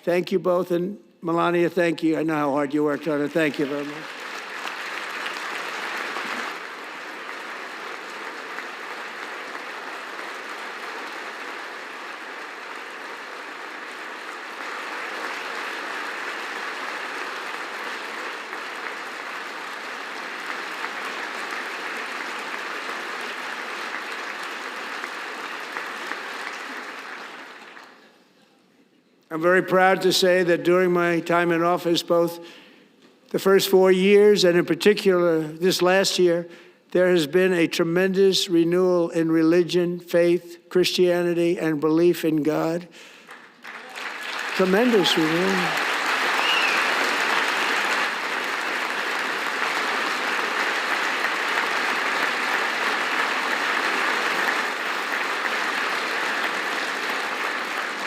Thank you both, and Melania, thank you. I know how hard you worked on it. Thank you very much. I'm very proud to say that during my time in office, both the first 4 years and in particular this last year, there has been a tremendous renewal in religion, faith, Christianity, and belief in God. Tremendous renewal.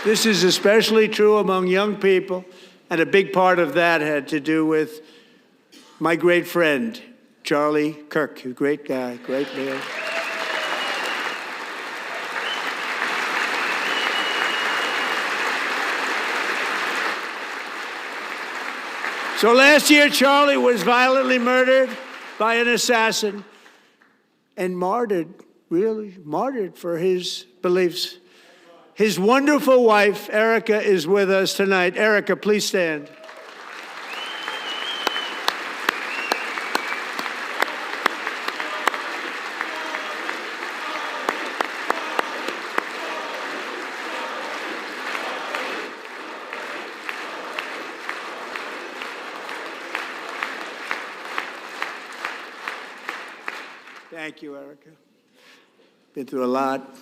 This is especially true among young people, and a big part of that had to do with my great friend, Charlie Kirk, a great guy, great man. So last year, Charlie was violently murdered by an assassin and martyred, really martyred for his beliefs. His wonderful wife, Erica, is with us tonight. Erica, please stand. Thank you, Erica. Been through a lot.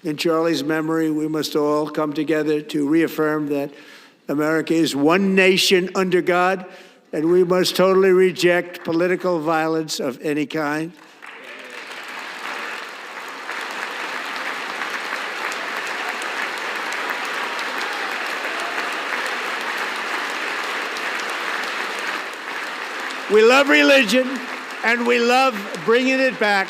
In Charlie's memory, we must all come together to reaffirm that America is one nation under God, and we must totally reject political violence of any kind. We love religion, and we love bringing it back,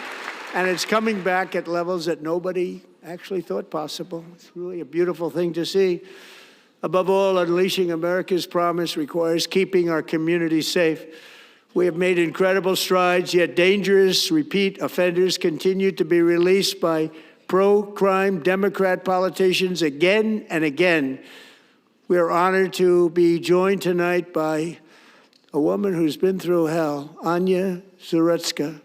and it's coming back at levels that nobody actually thought possible. It's really a beautiful thing to see. Above all, unleashing America's promise requires keeping our communities safe. We have made incredible strides, yet dangerous repeat offenders continue to be released by pro-crime Democrat politicians again and again. We are honored to be joined tonight by a woman who's been through hell, Anya Zarutska.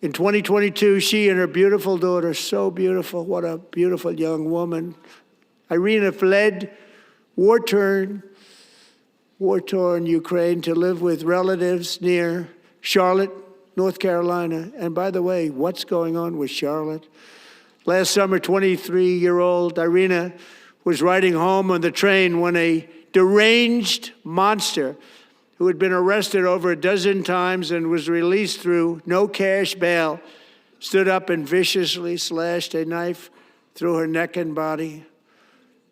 In 2022, she and her beautiful daughter, so beautiful, what a beautiful young woman, Irina, fled war-torn Ukraine to live with relatives near Charlotte, North Carolina. And by the way, what's going on with Charlotte? Last summer, 23-year-old Irina was riding home on the train when a deranged monster who had been arrested over a dozen times and was released through no cash bail, stood up and viciously slashed a knife through her neck and body.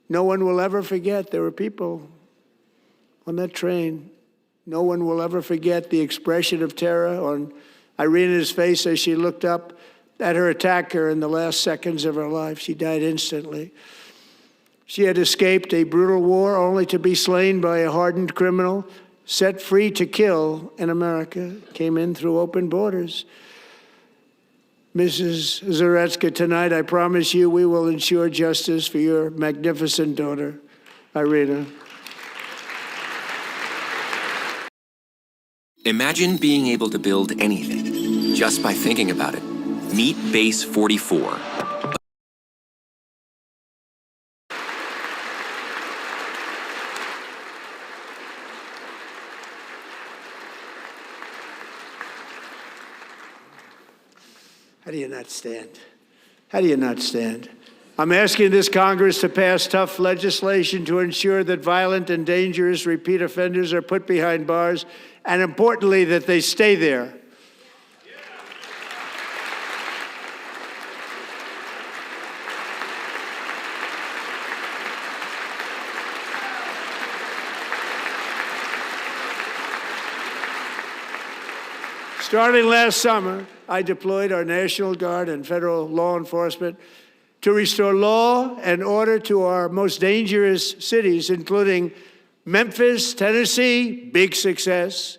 No one will ever forget. There were people on that train. No one will ever forget the expression of terror on Irina's face as she looked up at her attacker in the last seconds of her life. She died instantly. She had escaped a brutal war only to be slain by a hardened criminal, set free to kill in America, came in through open borders. Mrs. Zarutska, tonight I promise you we will ensure justice for your magnificent daughter, Irina. Imagine being able to build anything just by thinking about it. Meet Base 44. How do you not stand? How do you not stand? I'm asking this Congress to pass tough legislation to ensure that violent and dangerous repeat offenders are put behind bars, and importantly, that they stay there. Starting last summer, I deployed our National Guard and federal law enforcement to restore law and order to our most dangerous cities, including Memphis, Tennessee, big success,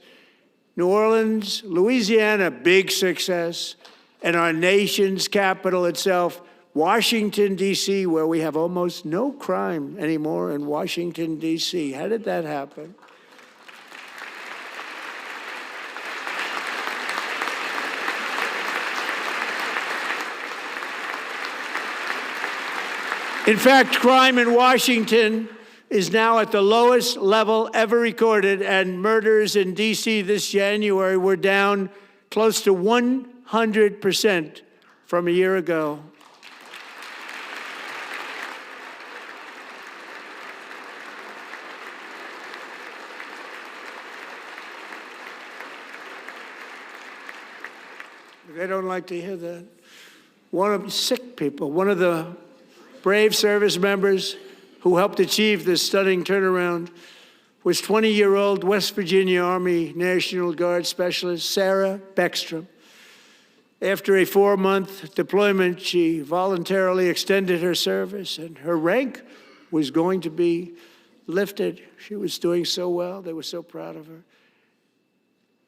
New Orleans, Louisiana, big success, and our nation's capital itself, Washington, D.C., where we have almost no crime anymore in Washington, D.C. How did that happen? In fact, crime in Washington is now at the lowest level ever recorded, and murders in D.C. this January were down close to 100% from a year ago. They don't like to hear that. One of the brave service members who helped achieve this stunning turnaround was 20-year-old West Virginia Army National Guard Specialist Sarah Beckstrom. After a 4-month deployment, she voluntarily extended her service, and her rank was going to be lifted. She was doing so well. They were so proud of her.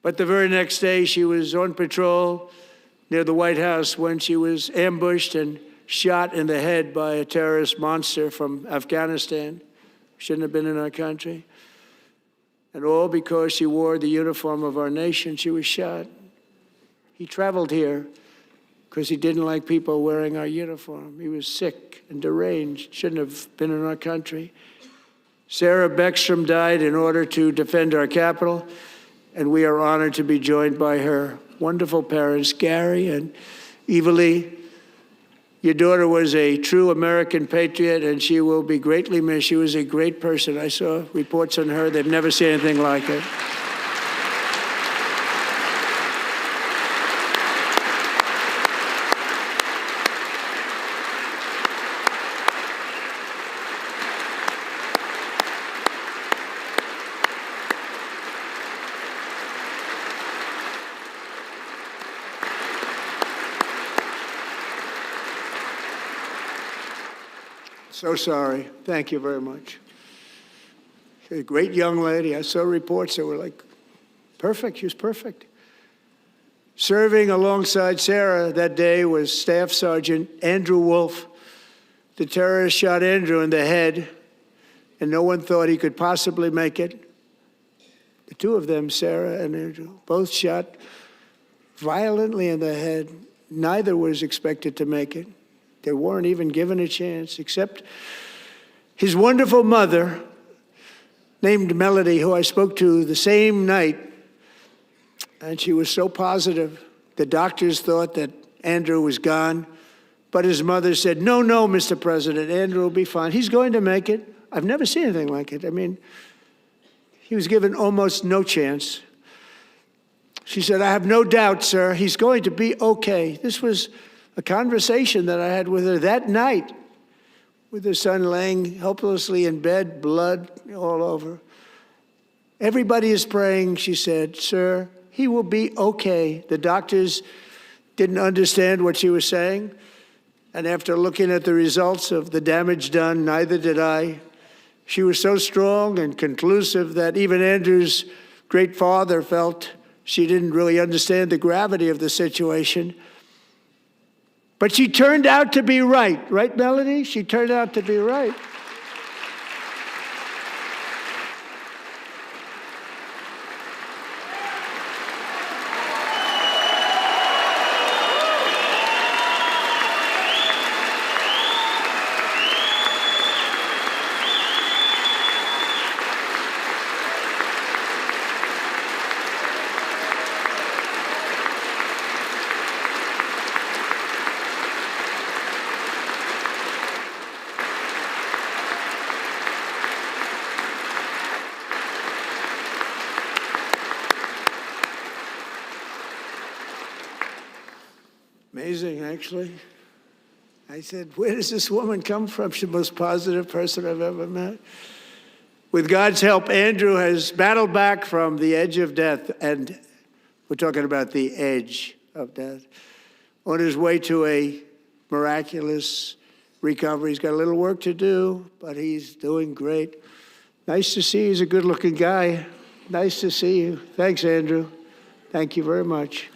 But the very next day, she was on patrol near the White House when she was ambushed and shot in the head by a terrorist monster from Afghanistan. Shouldn't have been in our country. And all because she wore the uniform of our nation. She was shot. He traveled here because he didn't like people wearing our uniform. He was sick and deranged. Shouldn't have been in our country. Sarah Beckstrom died in order to defend our capital. and we are honored to be joined by her wonderful parents, Gary and Evalie. Your daughter was a true American patriot, and she will be greatly missed. She was a great person. I saw reports on her. They've never seen anything like it. So sorry. Thank you very much. A great young lady. I saw reports that were like, perfect. She was perfect. Serving alongside Sarah that day was Staff Sergeant Andrew Wolf. The terrorist shot Andrew in the head, and no one thought he could possibly make it. The two of them, Sarah and Andrew, both shot violently in the head. Neither was expected to make it. They weren't even given a chance, except his wonderful mother, named Melody, who I spoke to the same night, and she was so positive. The doctors thought that Andrew was gone, but his mother said, no, Mr. President, Andrew will be fine. He's going to make it. I've never seen anything like it. I mean, he was given almost no chance. She said, I have no doubt, sir, he's going to be okay. This was a conversation that I had with her that night, with her son laying helplessly in bed, blood all over. Everybody is praying, she said, sir, he will be okay. The doctors didn't understand what she was saying, and after looking at the results of the damage done, neither did I. She was so strong and conclusive that even Andrew's great father felt she didn't really understand the gravity of the situation. But she turned out to be right. Right, Melody? She turned out to be right. Amazing, actually. I said, where does this woman come from? She's the most positive person I've ever met. With God's help, Andrew has battled back from the edge of death, and we're talking about the edge of death, on his way to a miraculous recovery. He's got a little work to do, but he's doing great. Nice to see you. He's a good-looking guy. Nice to see you. Thanks, Andrew. Thank you very much.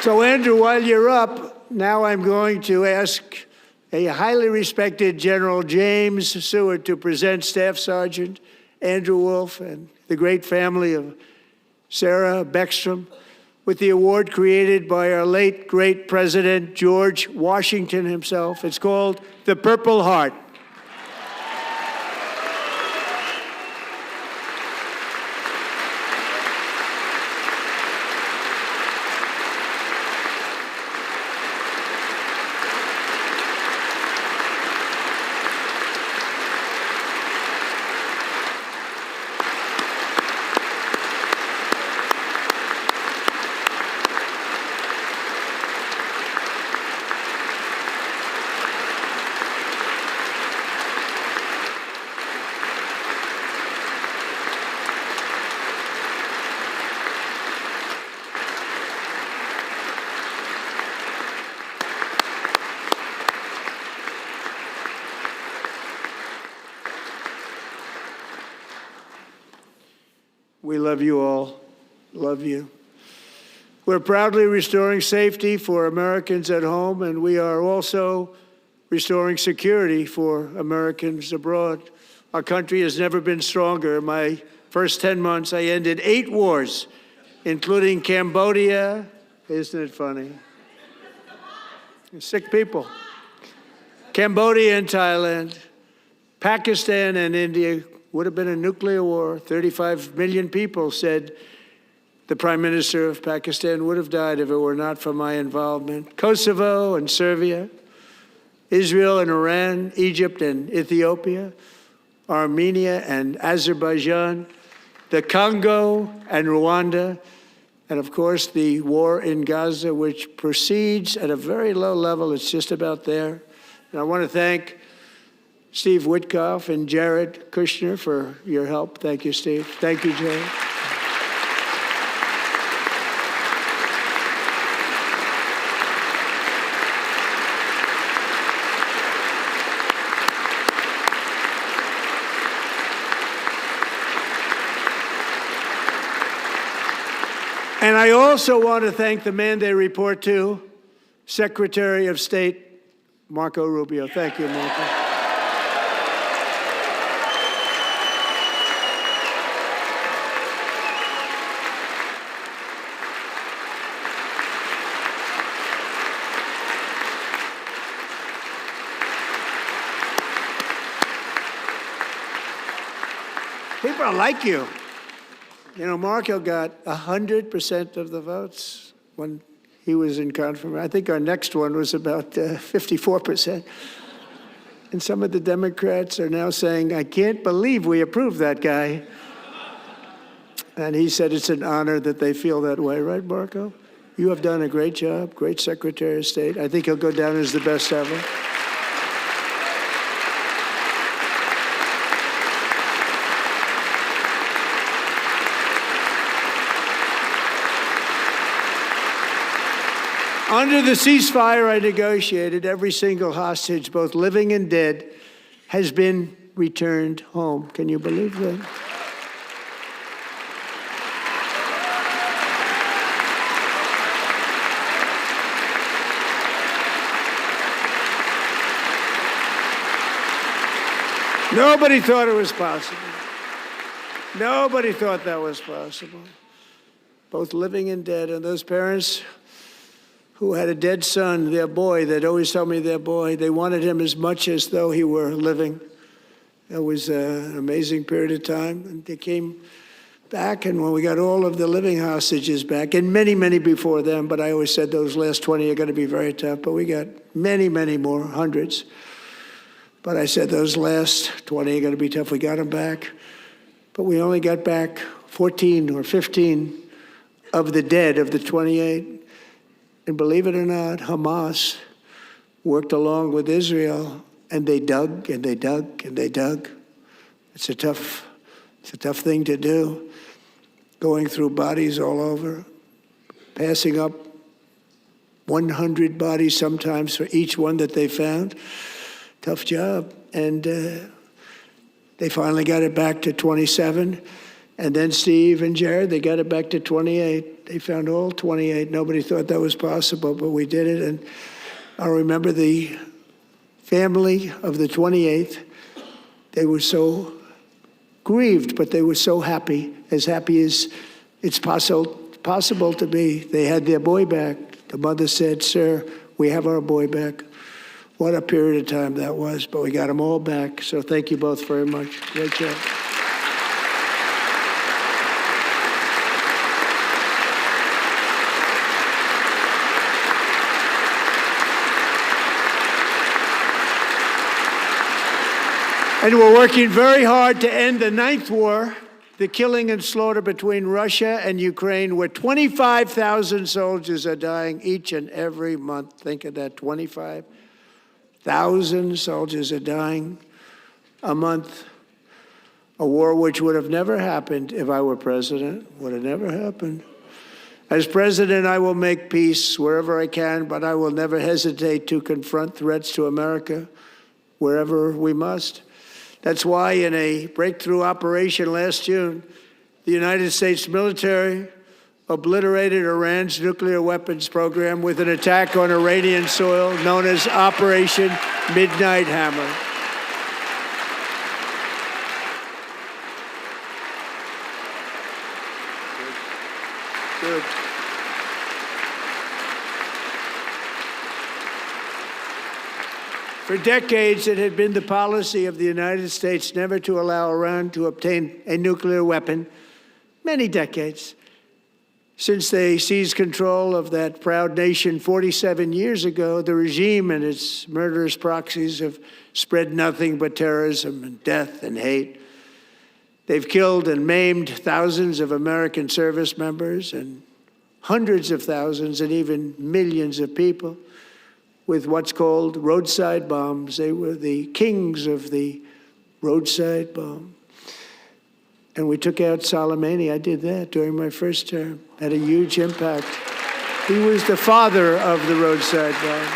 So, Andrew, while you're up, now I'm going to ask a highly respected General James Seward to present Staff Sergeant Andrew Wolf and the great family of Sarah Beckstrom with the award created by our late, great President George Washington himself. It's called the Purple Heart. We love you all. Love you. We're proudly restoring safety for Americans at home, and we are also restoring security for Americans abroad. Our country has never been stronger. In my first 10 months, I ended 8 wars, including Cambodia. Isn't it funny? Sick people. Cambodia and Thailand, Pakistan and India. Would have been a nuclear war. 35 million people said the Prime Minister of Pakistan would have died if it were not for my involvement. Kosovo and Serbia, Israel and Iran, Egypt and Ethiopia, Armenia and Azerbaijan, the Congo and Rwanda, and of course the war in Gaza, which proceeds at a very low level. It's just about there. And I want to thank Steve Witkoff and Jared Kushner for your help. Thank you, Steve. Thank you, Jared. And I also want to thank the man they report to, Secretary of State Marco Rubio. Thank you, Marco. People like you. You know, Marco got 100% of the votes when he was in confirmation. I think our next one was about 54%. And some of the Democrats are now saying, I can't believe we approved that guy. And he said it's an honor that they feel that way, right, Marco? You have done a great job, great Secretary of State. I think he'll go down as the best ever. Under the ceasefire I negotiated, every single hostage, both living and dead, has been returned home. Can you believe that? Nobody thought it was possible. Nobody thought that was possible. Both living and dead. And those parents who had a dead son, their boy, they'd always tell me their boy, they wanted him as much as though he were living. It was an amazing period of time. And they came back, and when we got all of the living hostages back, and many, many before them, but I always said those last 20 are going to be very tough, but we got many, many more, hundreds. But I said those last 20 are going to be tough. We got them back. But we only got back 14 or 15 of the dead of the 28. And believe it or not, Hamas worked along with Israel, and they dug and they dug and they dug. It's a tough thing to do, going through bodies all over, passing up 100 bodies sometimes for each one that they found. Tough job. And they finally got it back to 27. And then Steve and Jared, they got it back to 28. They found all 28. Nobody thought that was possible, but we did it. And I remember the family of the 28th. They were so grieved, but they were so happy as it's possible to be. They had their boy back. The mother said, "Sir, we have our boy back." What a period of time that was, but we got them all back. So thank you both very much. Great job. And we're working very hard to end the 9th war, the killing and slaughter between Russia and Ukraine, where 25,000 soldiers are dying each and every month. Think of that, 25,000 soldiers are dying a month. A war which would have never happened if I were president, would have never happened. As president, I will make peace wherever I can, but I will never hesitate to confront threats to America wherever we must. That's why in a breakthrough operation last June, the United States military obliterated Iran's nuclear weapons program with an attack on Iranian soil known as Operation Midnight Hammer. Good. For decades, it had been the policy of the United States never to allow Iran to obtain a nuclear weapon. Many decades. Since they seized control of that proud nation 47 years ago, the regime and its murderous proxies have spread nothing but terrorism and death and hate. They've killed and maimed thousands of American service members and hundreds of thousands and even millions of people with what's called roadside bombs. They were the kings of the roadside bomb. And we took out Soleimani. I did that during my first term. Had a huge impact. He was the father of the roadside bomb.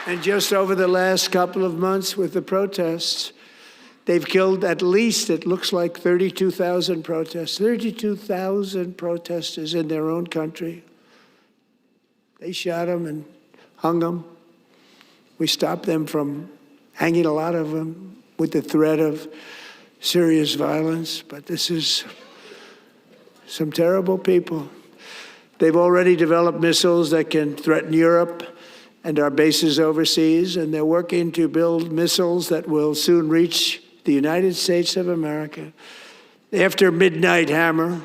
And just over the last couple of months with the protests, they've killed at least, it looks like, 32,000 protesters. 32,000 protesters in their own country. They shot them and hung them. We stopped them from hanging a lot of them with the threat of serious violence. But this is some terrible people. They've already developed missiles that can threaten Europe and our bases overseas, and they're working to build missiles that will soon reach the United States of America. After Midnight Hammer,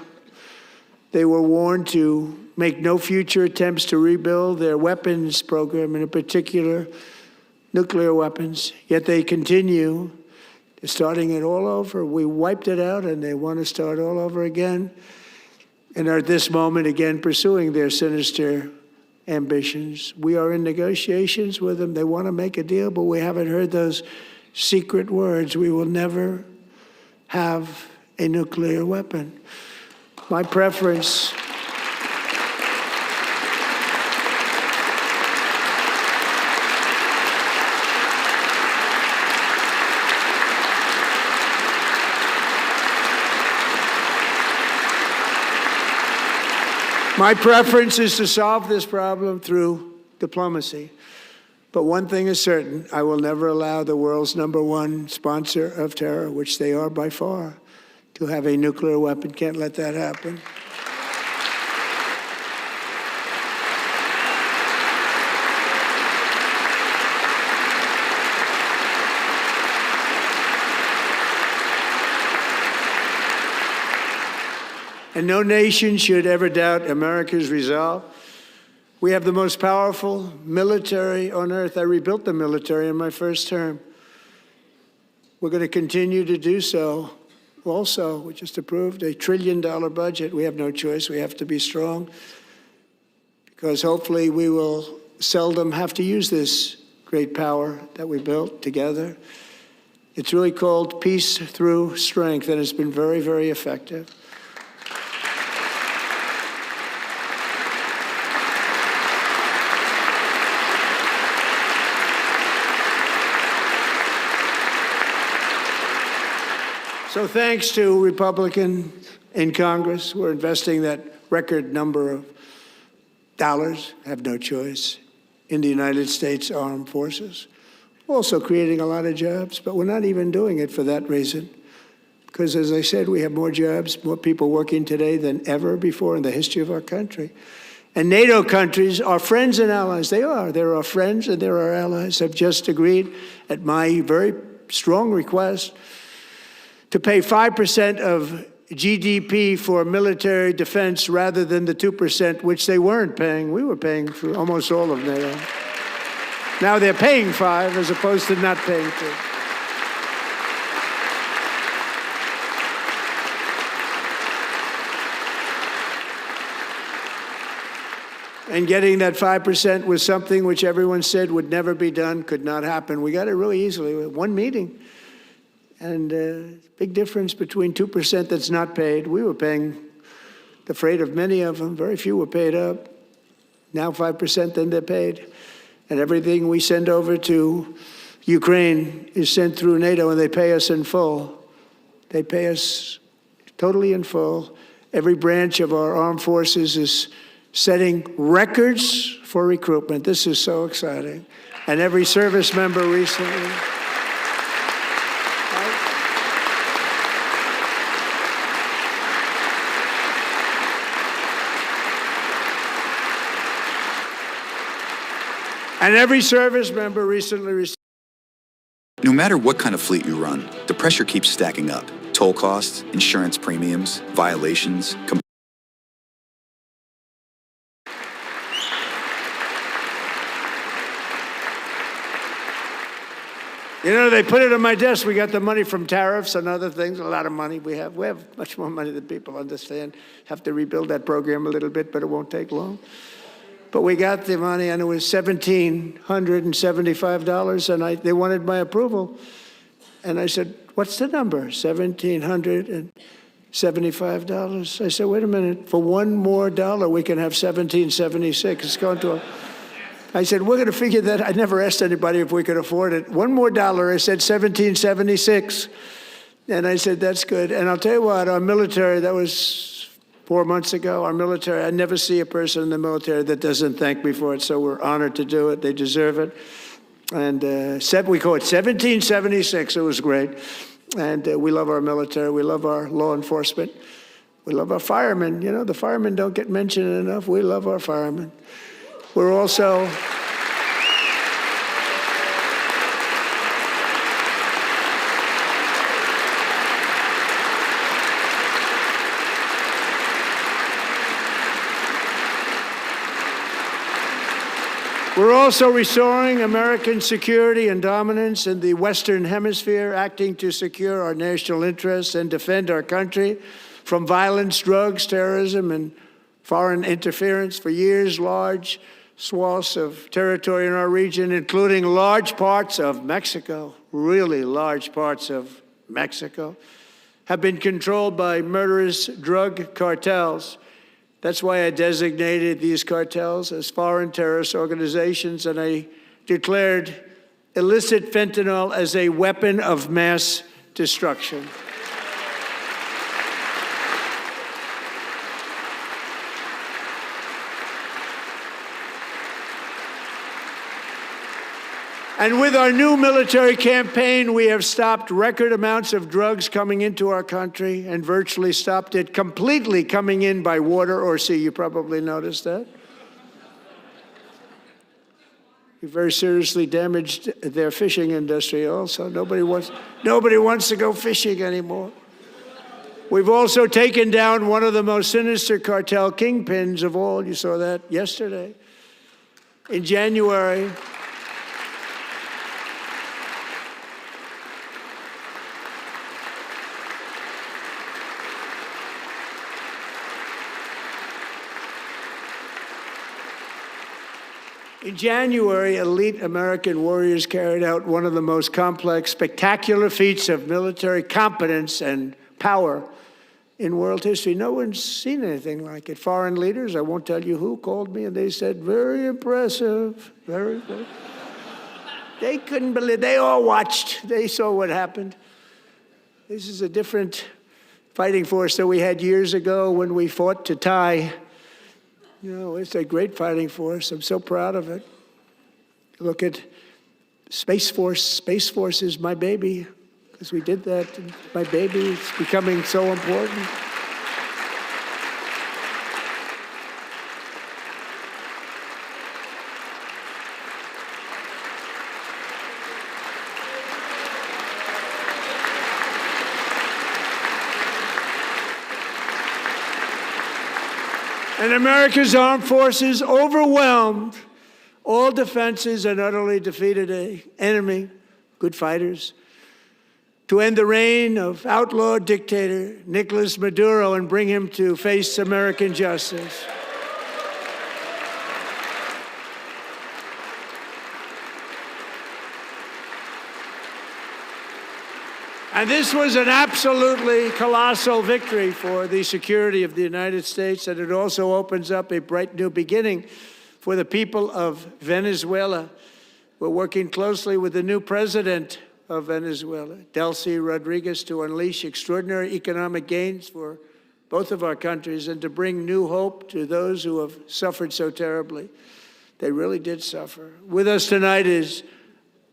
they were warned to make no future attempts to rebuild their weapons program, and in particular, nuclear weapons. Yet they continue. They're starting it all over. We wiped it out, and they want to start all over again, and are at this moment again pursuing their sinister ambitions. We are in negotiations with them. They want to make a deal, but we haven't heard those secret words. We will never have a nuclear weapon. My preference is to solve this problem through diplomacy. But one thing is certain, I will never allow the world's #1 sponsor of terror, which they are by far, to have a nuclear weapon. Can't let that happen. And no nation should ever doubt America's resolve. We have the most powerful military on earth. I rebuilt the military in my first term. We're going to continue to do so. Also, we just approved a $1 trillion budget. We have no choice. We have to be strong because hopefully we will seldom have to use this great power that we built together. It's really called peace through strength, and it's been very, very effective. So thanks to Republicans in Congress, we're investing that record number of dollars, have no choice, in the United States Armed Forces. Also creating a lot of jobs, but we're not even doing it for that reason. Because as I said, we have more jobs, more people working today than ever before in the history of our country. And NATO countries are friends and allies. They are. They're our friends and they're our allies. Have just agreed at my very strong request to pay 5% of GDP for military defense rather than the 2%, which they weren't paying. We were paying for almost all of NATO. Now they're paying 5 as opposed to not paying 2. And getting that 5% was something which everyone said would never be done, could not happen. We got it really easily with one meeting. And big difference between 2% that's not paid. We were paying the freight of many of them. Very few were paid up. Now 5%, then they're paid. And everything we send over to Ukraine is sent through NATO, and they pay us in full. They pay us totally in full. Every branch of our armed forces is setting records for recruitment. This is so exciting. And every service member recently. And every service member recently received. No matter what kind of fleet you run, the pressure keeps stacking up. Toll costs, insurance premiums, violations. You know, they put it on my desk. We got the money from tariffs and other things, a lot of money we have. We have much more money than people understand. Have to rebuild that program a little bit, but it won't take long. But we got the money, and it was $1,775, and they wanted my approval. And I said, what's the number? $1,775. I said, wait a minute, for one more dollar, we can have $1,776. It's going to I said, we're going to figure that. I never asked anybody if we could afford it. One more dollar, I said $1,776. And I said, that's good. And I'll tell you what, our military, that was 4 months ago, our military, I never see a person in the military that doesn't thank me for it, so we're honored to do it. They deserve it. And we call it 1776. It was great. And we love our military. We love our law enforcement. We love our firemen. You know, the firemen don't get mentioned enough. We love our firemen. We're also... We're also restoring American security and dominance in the Western Hemisphere, acting to secure our national interests and defend our country from violence, drugs, terrorism, and foreign interference. For years, large swaths of territory in our region, including large parts of Mexico, really large parts of Mexico, have been controlled by murderous drug cartels. That's why I designated these cartels as foreign terrorist organizations, and I declared illicit fentanyl as a weapon of mass destruction. And with our new military campaign, we have stopped record amounts of drugs coming into our country and virtually stopped it completely coming in by water or sea. You probably noticed that. We very seriously damaged their fishing industry also. Nobody wants to go fishing anymore. We've also taken down one of the most sinister cartel kingpins of all. You saw that yesterday. In January, elite American warriors carried out one of the most complex, spectacular feats of military competence and power in world history. No one's seen anything like it. Foreign leaders, I won't tell you who, called me and they said, very impressive, very good. They couldn't believe, they all watched, they saw what happened. This is a different fighting force that we had years ago when we fought to tie. You know, it's a great fighting force. I'm so proud of it. Look at Space Force. Space Force is my baby, because we did that. My baby is becoming so important. And America's armed forces overwhelmed all defenses and utterly defeated an enemy, good fighters, to end the reign of outlaw dictator Nicolas Maduro and bring him to face American justice. And this was an absolutely colossal victory for the security of the United States, and it also opens up a bright new beginning for the people of Venezuela. We're working closely with the new president of Venezuela, Delcy Rodriguez, to unleash extraordinary economic gains for both of our countries, and to bring new hope to those who have suffered so terribly. They really did suffer. With us tonight is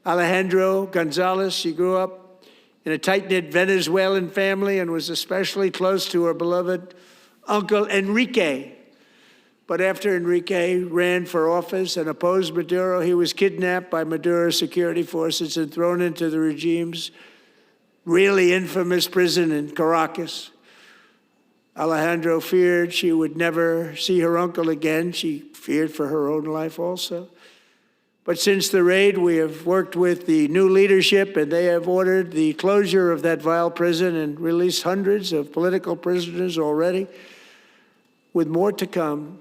Alejandro Gonzalez. She grew up in a tight-knit Venezuelan family and was especially close to her beloved uncle Enrique. But after Enrique ran for office and opposed Maduro, he was kidnapped by Maduro's security forces and thrown into the regime's really infamous prison in Caracas. Alejandro feared she would never see her uncle again. She feared for her own life also. But since the raid, we have worked with the new leadership, and they have ordered the closure of that vile prison and released hundreds of political prisoners already, with more to come.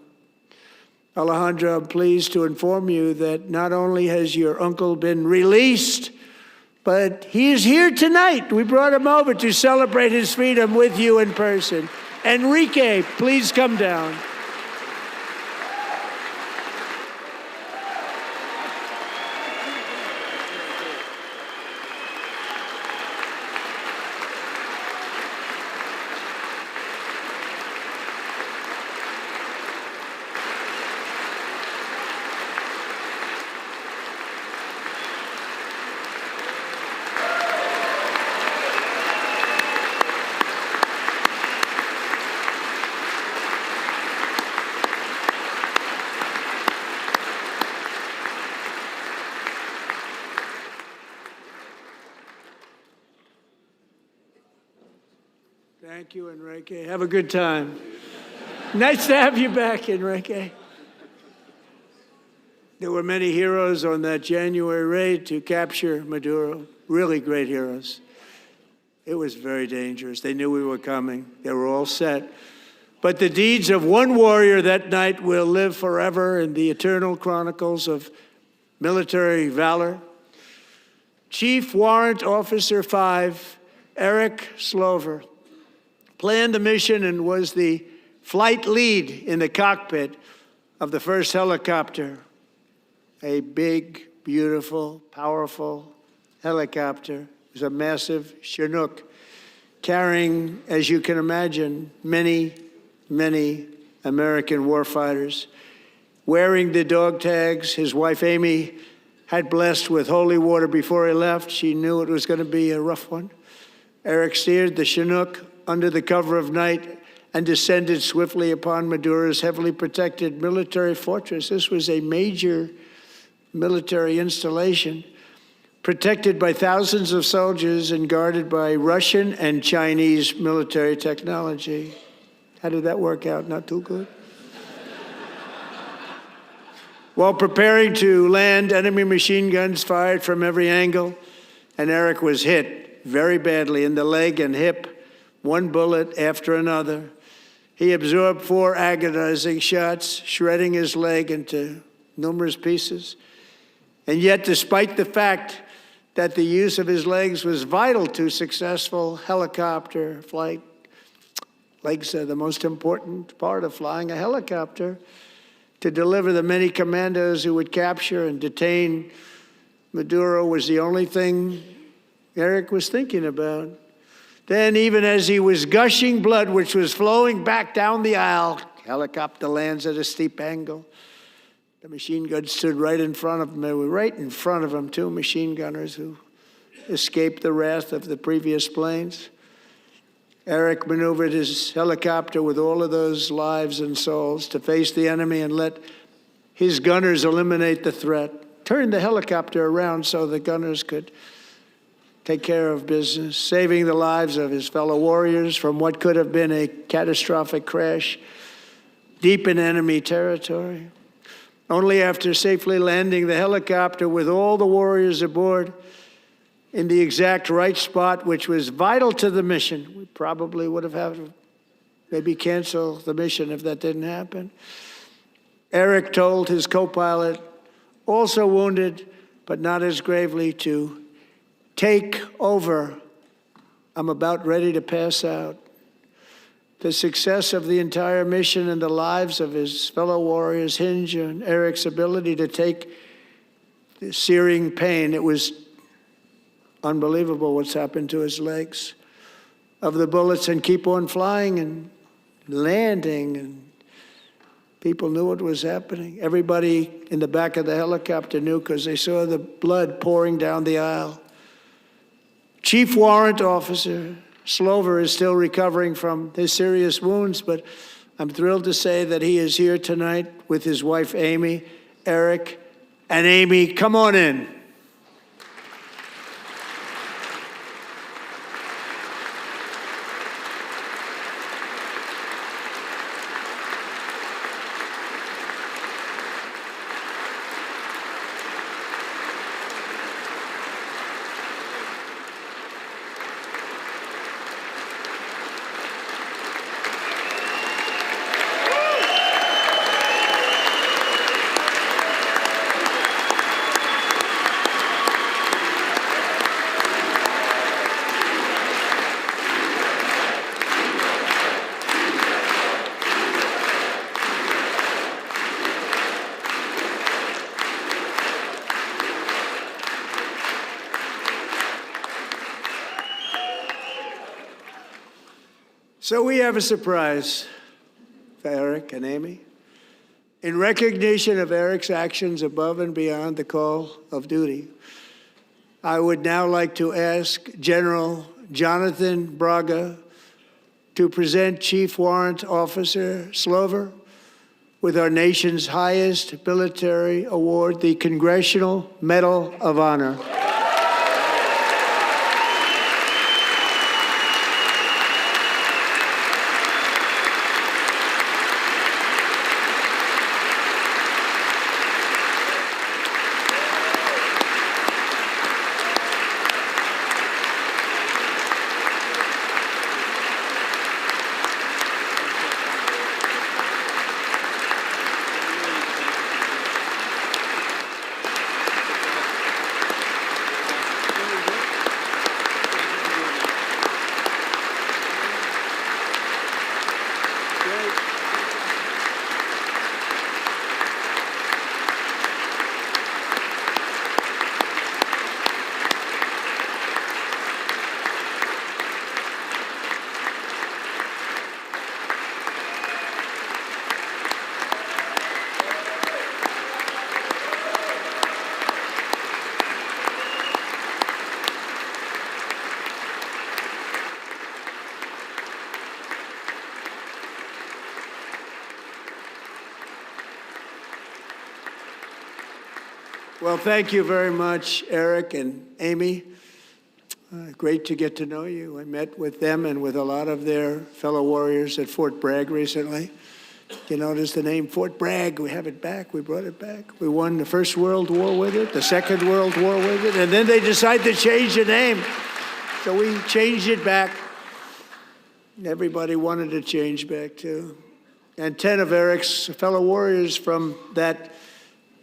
Alejandro, I'm pleased to inform you that not only has your uncle been released, but he is here tonight. We brought him over to celebrate his freedom with you in person. Enrique, please come down. Thank you, Enrique. Have a good time. Nice to have you back, Enrique. There were many heroes on that January raid to capture Maduro, really great heroes. It was very dangerous. They knew we were coming. They were all set. But the deeds of one warrior that night will live forever in the eternal chronicles of military valor. Chief Warrant Officer 5, Eric Slover, planned the mission and was the flight lead in the cockpit of the first helicopter, a big, beautiful, powerful helicopter. It was a massive Chinook carrying, as you can imagine, many, many American warfighters. Wearing the dog tags his wife Amy had blessed with holy water before he left. She knew it was going to be a rough one. Eric steered the Chinook under the cover of night and descended swiftly upon Maduro's heavily protected military fortress. This was a major military installation, protected by thousands of soldiers and guarded by Russian and Chinese military technology. How did that work out? Not too good. While preparing to land, enemy machine guns fired from every angle, and Eric was hit very badly in the leg and hip, one bullet after another. He absorbed 4 agonizing shots, shredding his leg into numerous pieces. And yet, despite the fact that the use of his legs was vital to successful helicopter flight, legs are the most important part of flying a helicopter, to deliver the many commandos who would capture and detain Maduro was the only thing Eric was thinking about. Then, even as he was gushing blood, which was flowing back down the aisle, helicopter lands at a steep angle. The machine guns stood right in front of him. They were right in front of him, 2 machine gunners who escaped the wrath of the previous planes. Eric maneuvered his helicopter with all of those lives and souls to face the enemy and let his gunners eliminate the threat. Turned the helicopter around so the gunners could take care of business, saving the lives of his fellow warriors from what could have been a catastrophic crash deep in enemy territory. Only after safely landing the helicopter with all the warriors aboard in the exact right spot, which was vital to the mission. We probably would have had to maybe cancel the mission if that didn't happen. Eric told his co-pilot, also wounded, but not as gravely, to take over. I'm about ready to pass out. The success of the entire mission and the lives of his fellow warriors hinge on Eric's ability to take the searing pain. It was unbelievable what's happened to his legs of the bullets and keep on flying and landing, and people knew what was happening. Everybody in the back of the helicopter knew because they saw the blood pouring down the aisle. Chief Warrant Officer Slover is still recovering from his serious wounds, but I'm thrilled to say that he is here tonight with his wife, Amy, Eric, and Amy. Come on in. So we have a surprise for Eric and Amy. In recognition of Eric's actions above and beyond the call of duty, I would now like to ask General Jonathan Braga to present Chief Warrant Officer Slover with our nation's highest military award, the Congressional Medal of Honor. Well, thank you very much, Eric and Amy. Great to get to know you. I met with them and with a lot of their fellow warriors at Fort Bragg recently. You notice the name Fort Bragg, we have it back, we brought it back. We won the First World War with it, the Second World War with it, and then they decided to change the name. So we changed it back. Everybody wanted to change back too. And 10 of Eric's fellow warriors from that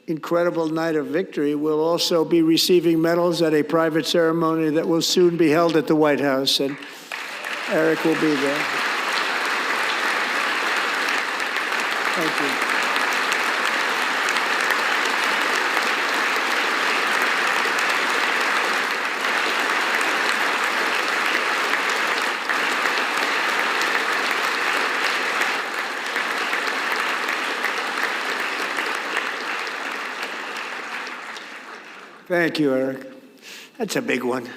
incredible night of victory will also be receiving medals at a private ceremony that will soon be held at the White House, and Eric will be there. Thank you. Thank you, Eric. That's a big one.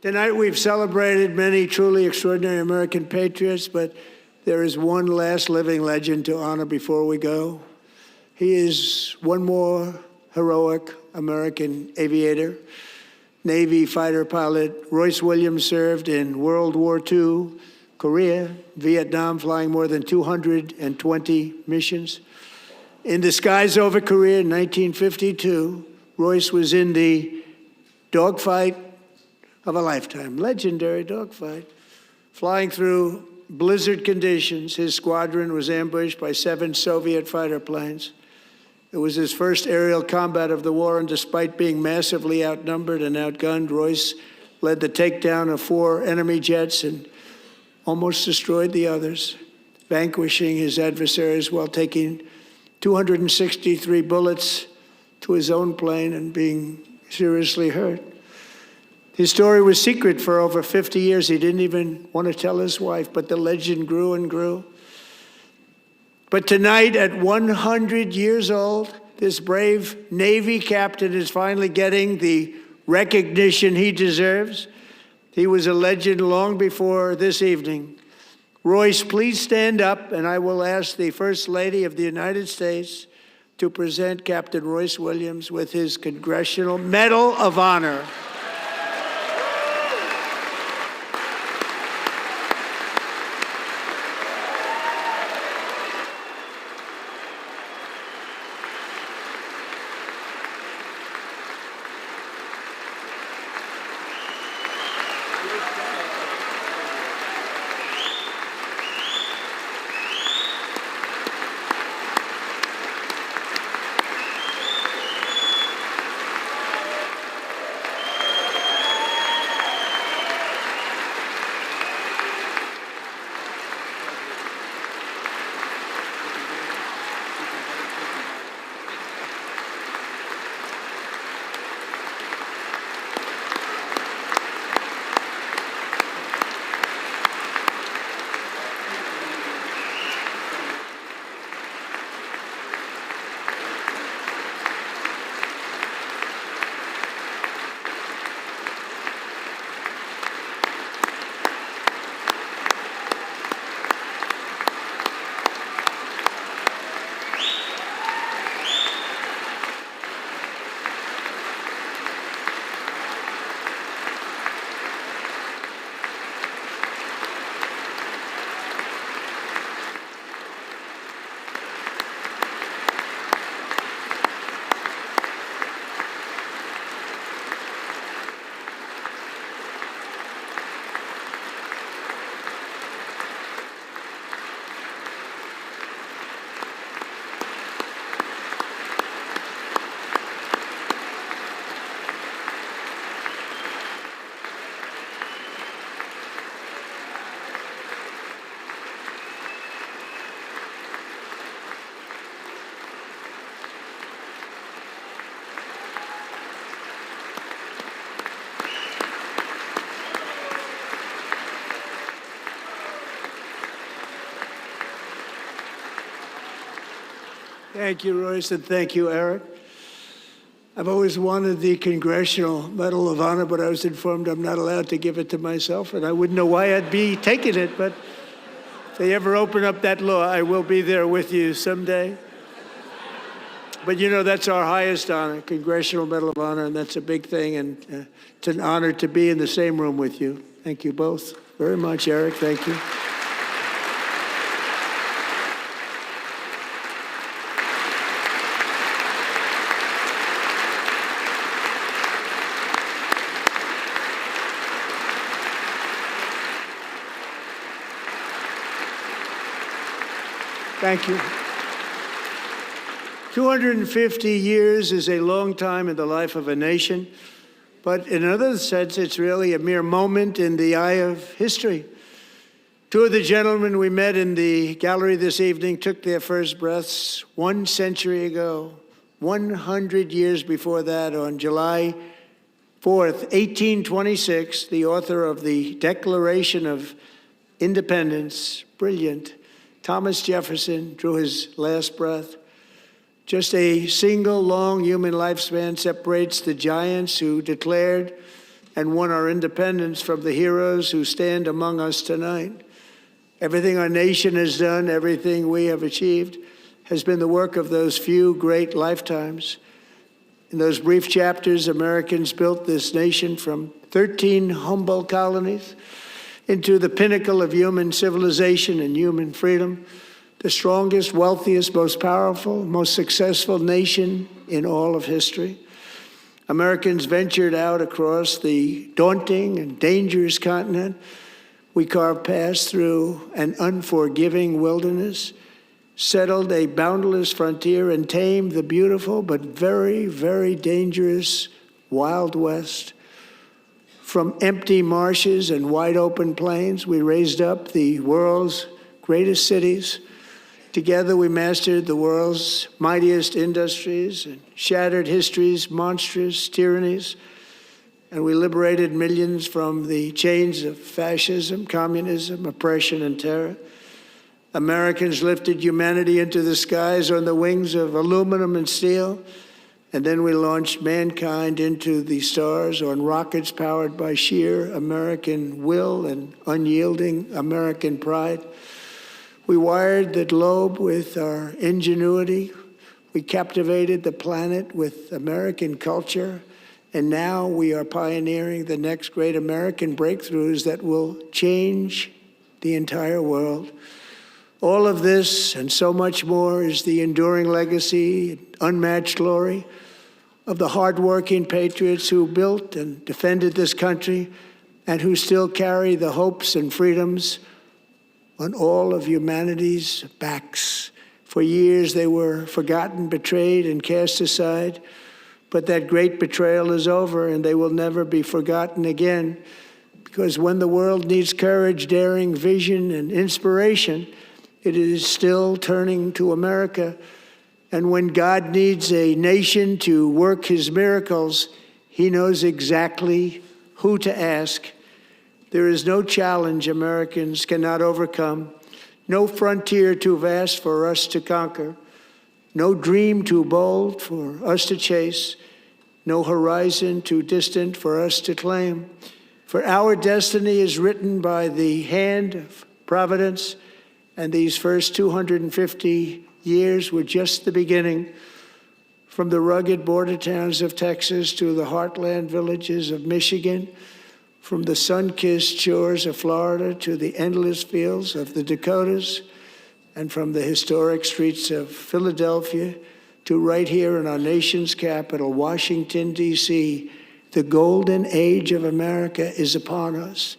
Tonight we've celebrated many truly extraordinary American patriots, but there is one last living legend to honor before we go. He is one more heroic American aviator, Navy fighter pilot. Royce Williams served in World War II, Korea, Vietnam, flying more than 220 missions. In the skies over Korea in 1952, Royce was in the dogfight of a lifetime, legendary dogfight. Flying through blizzard conditions, his squadron was ambushed by 7 Soviet fighter planes. It was his first aerial combat of the war, and despite being massively outnumbered and outgunned, Royce led the takedown of 4 enemy jets and almost destroyed the others, vanquishing his adversaries while taking 263 bullets to his own plane and being seriously hurt. His story was secret for over 50 years. He didn't even want to tell his wife, but the legend grew and grew. But tonight, at 100 years old, this brave Navy captain is finally getting the recognition he deserves. He was a legend long before this evening. Royce, please stand up, and I will ask the First Lady of the United States to present Captain Royce Williams with his Congressional Medal of Honor. Thank you, Royce, and thank you, Eric. I've always wanted the Congressional Medal of Honor, but I was informed I'm not allowed to give it to myself, and I wouldn't know why I'd be taking it, but if they ever open up that law, I will be there with you someday. But you know, that's our highest honor, Congressional Medal of Honor, and that's a big thing, and it's an honor to be in the same room with you. Thank you both very much, Eric. Thank you. Thank you. 250 years is a long time in the life of a nation, but in another sense, it's really a mere moment in the eye of history. Two of the gentlemen we met in the gallery this evening took their first breaths 1 century ago, 100 years before that, on July 4th, 1826, the author of the Declaration of Independence, brilliant, Thomas Jefferson, drew his last breath. Just a single long human lifespan separates the giants who declared and won our independence from the heroes who stand among us tonight. Everything our nation has done, everything we have achieved, has been the work of those few great lifetimes. In those brief chapters, Americans built this nation from 13 humble colonies into the pinnacle of human civilization and human freedom, the strongest, wealthiest, most powerful, most successful nation in all of history. Americans ventured out across the daunting and dangerous continent. We carved paths through an unforgiving wilderness, settled a boundless frontier, and tamed the beautiful but very, very dangerous Wild West. From empty marshes and wide open plains, we raised up the world's greatest cities. Together, we mastered the world's mightiest industries and shattered history's monstrous tyrannies. and we liberated millions from the chains of fascism, communism, oppression, and terror. Americans lifted humanity into the skies on the wings of aluminum and steel, and then we launched mankind into the stars on rockets powered by sheer American will and unyielding American pride. We wired the globe with our ingenuity. We captivated the planet with American culture. And now we are pioneering the next great American breakthroughs that will change the entire world. All of this and so much more is the enduring legacy, unmatched glory of the hardworking patriots who built and defended this country and who still carry the hopes and freedoms on all of humanity's backs. For years they were forgotten, betrayed, and cast aside. But that great betrayal is over, and they will never be forgotten again. Because when the world needs courage, daring, vision, and inspiration, it is still turning to America. And when God needs a nation to work his miracles, he knows exactly who to ask. There is no challenge Americans cannot overcome, no frontier too vast for us to conquer, no dream too bold for us to chase, no horizon too distant for us to claim. For our destiny is written by the hand of providence, and these first 250 years were just the beginning. From the rugged border towns of Texas to the heartland villages of Michigan, from the sun-kissed shores of Florida to the endless fields of the Dakotas, and from the historic streets of Philadelphia to right here in our nation's capital, Washington, D.C., the golden age of America is upon us.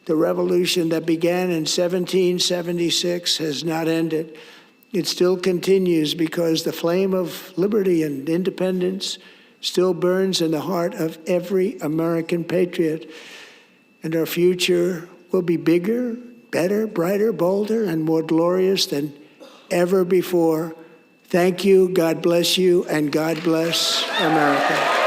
The revolution that began in 1776 has not ended. It still continues because the flame of liberty and independence still burns in the heart of every American patriot. And our future will be bigger, better, brighter, bolder, and more glorious than ever before. Thank you, God bless you, and God bless America.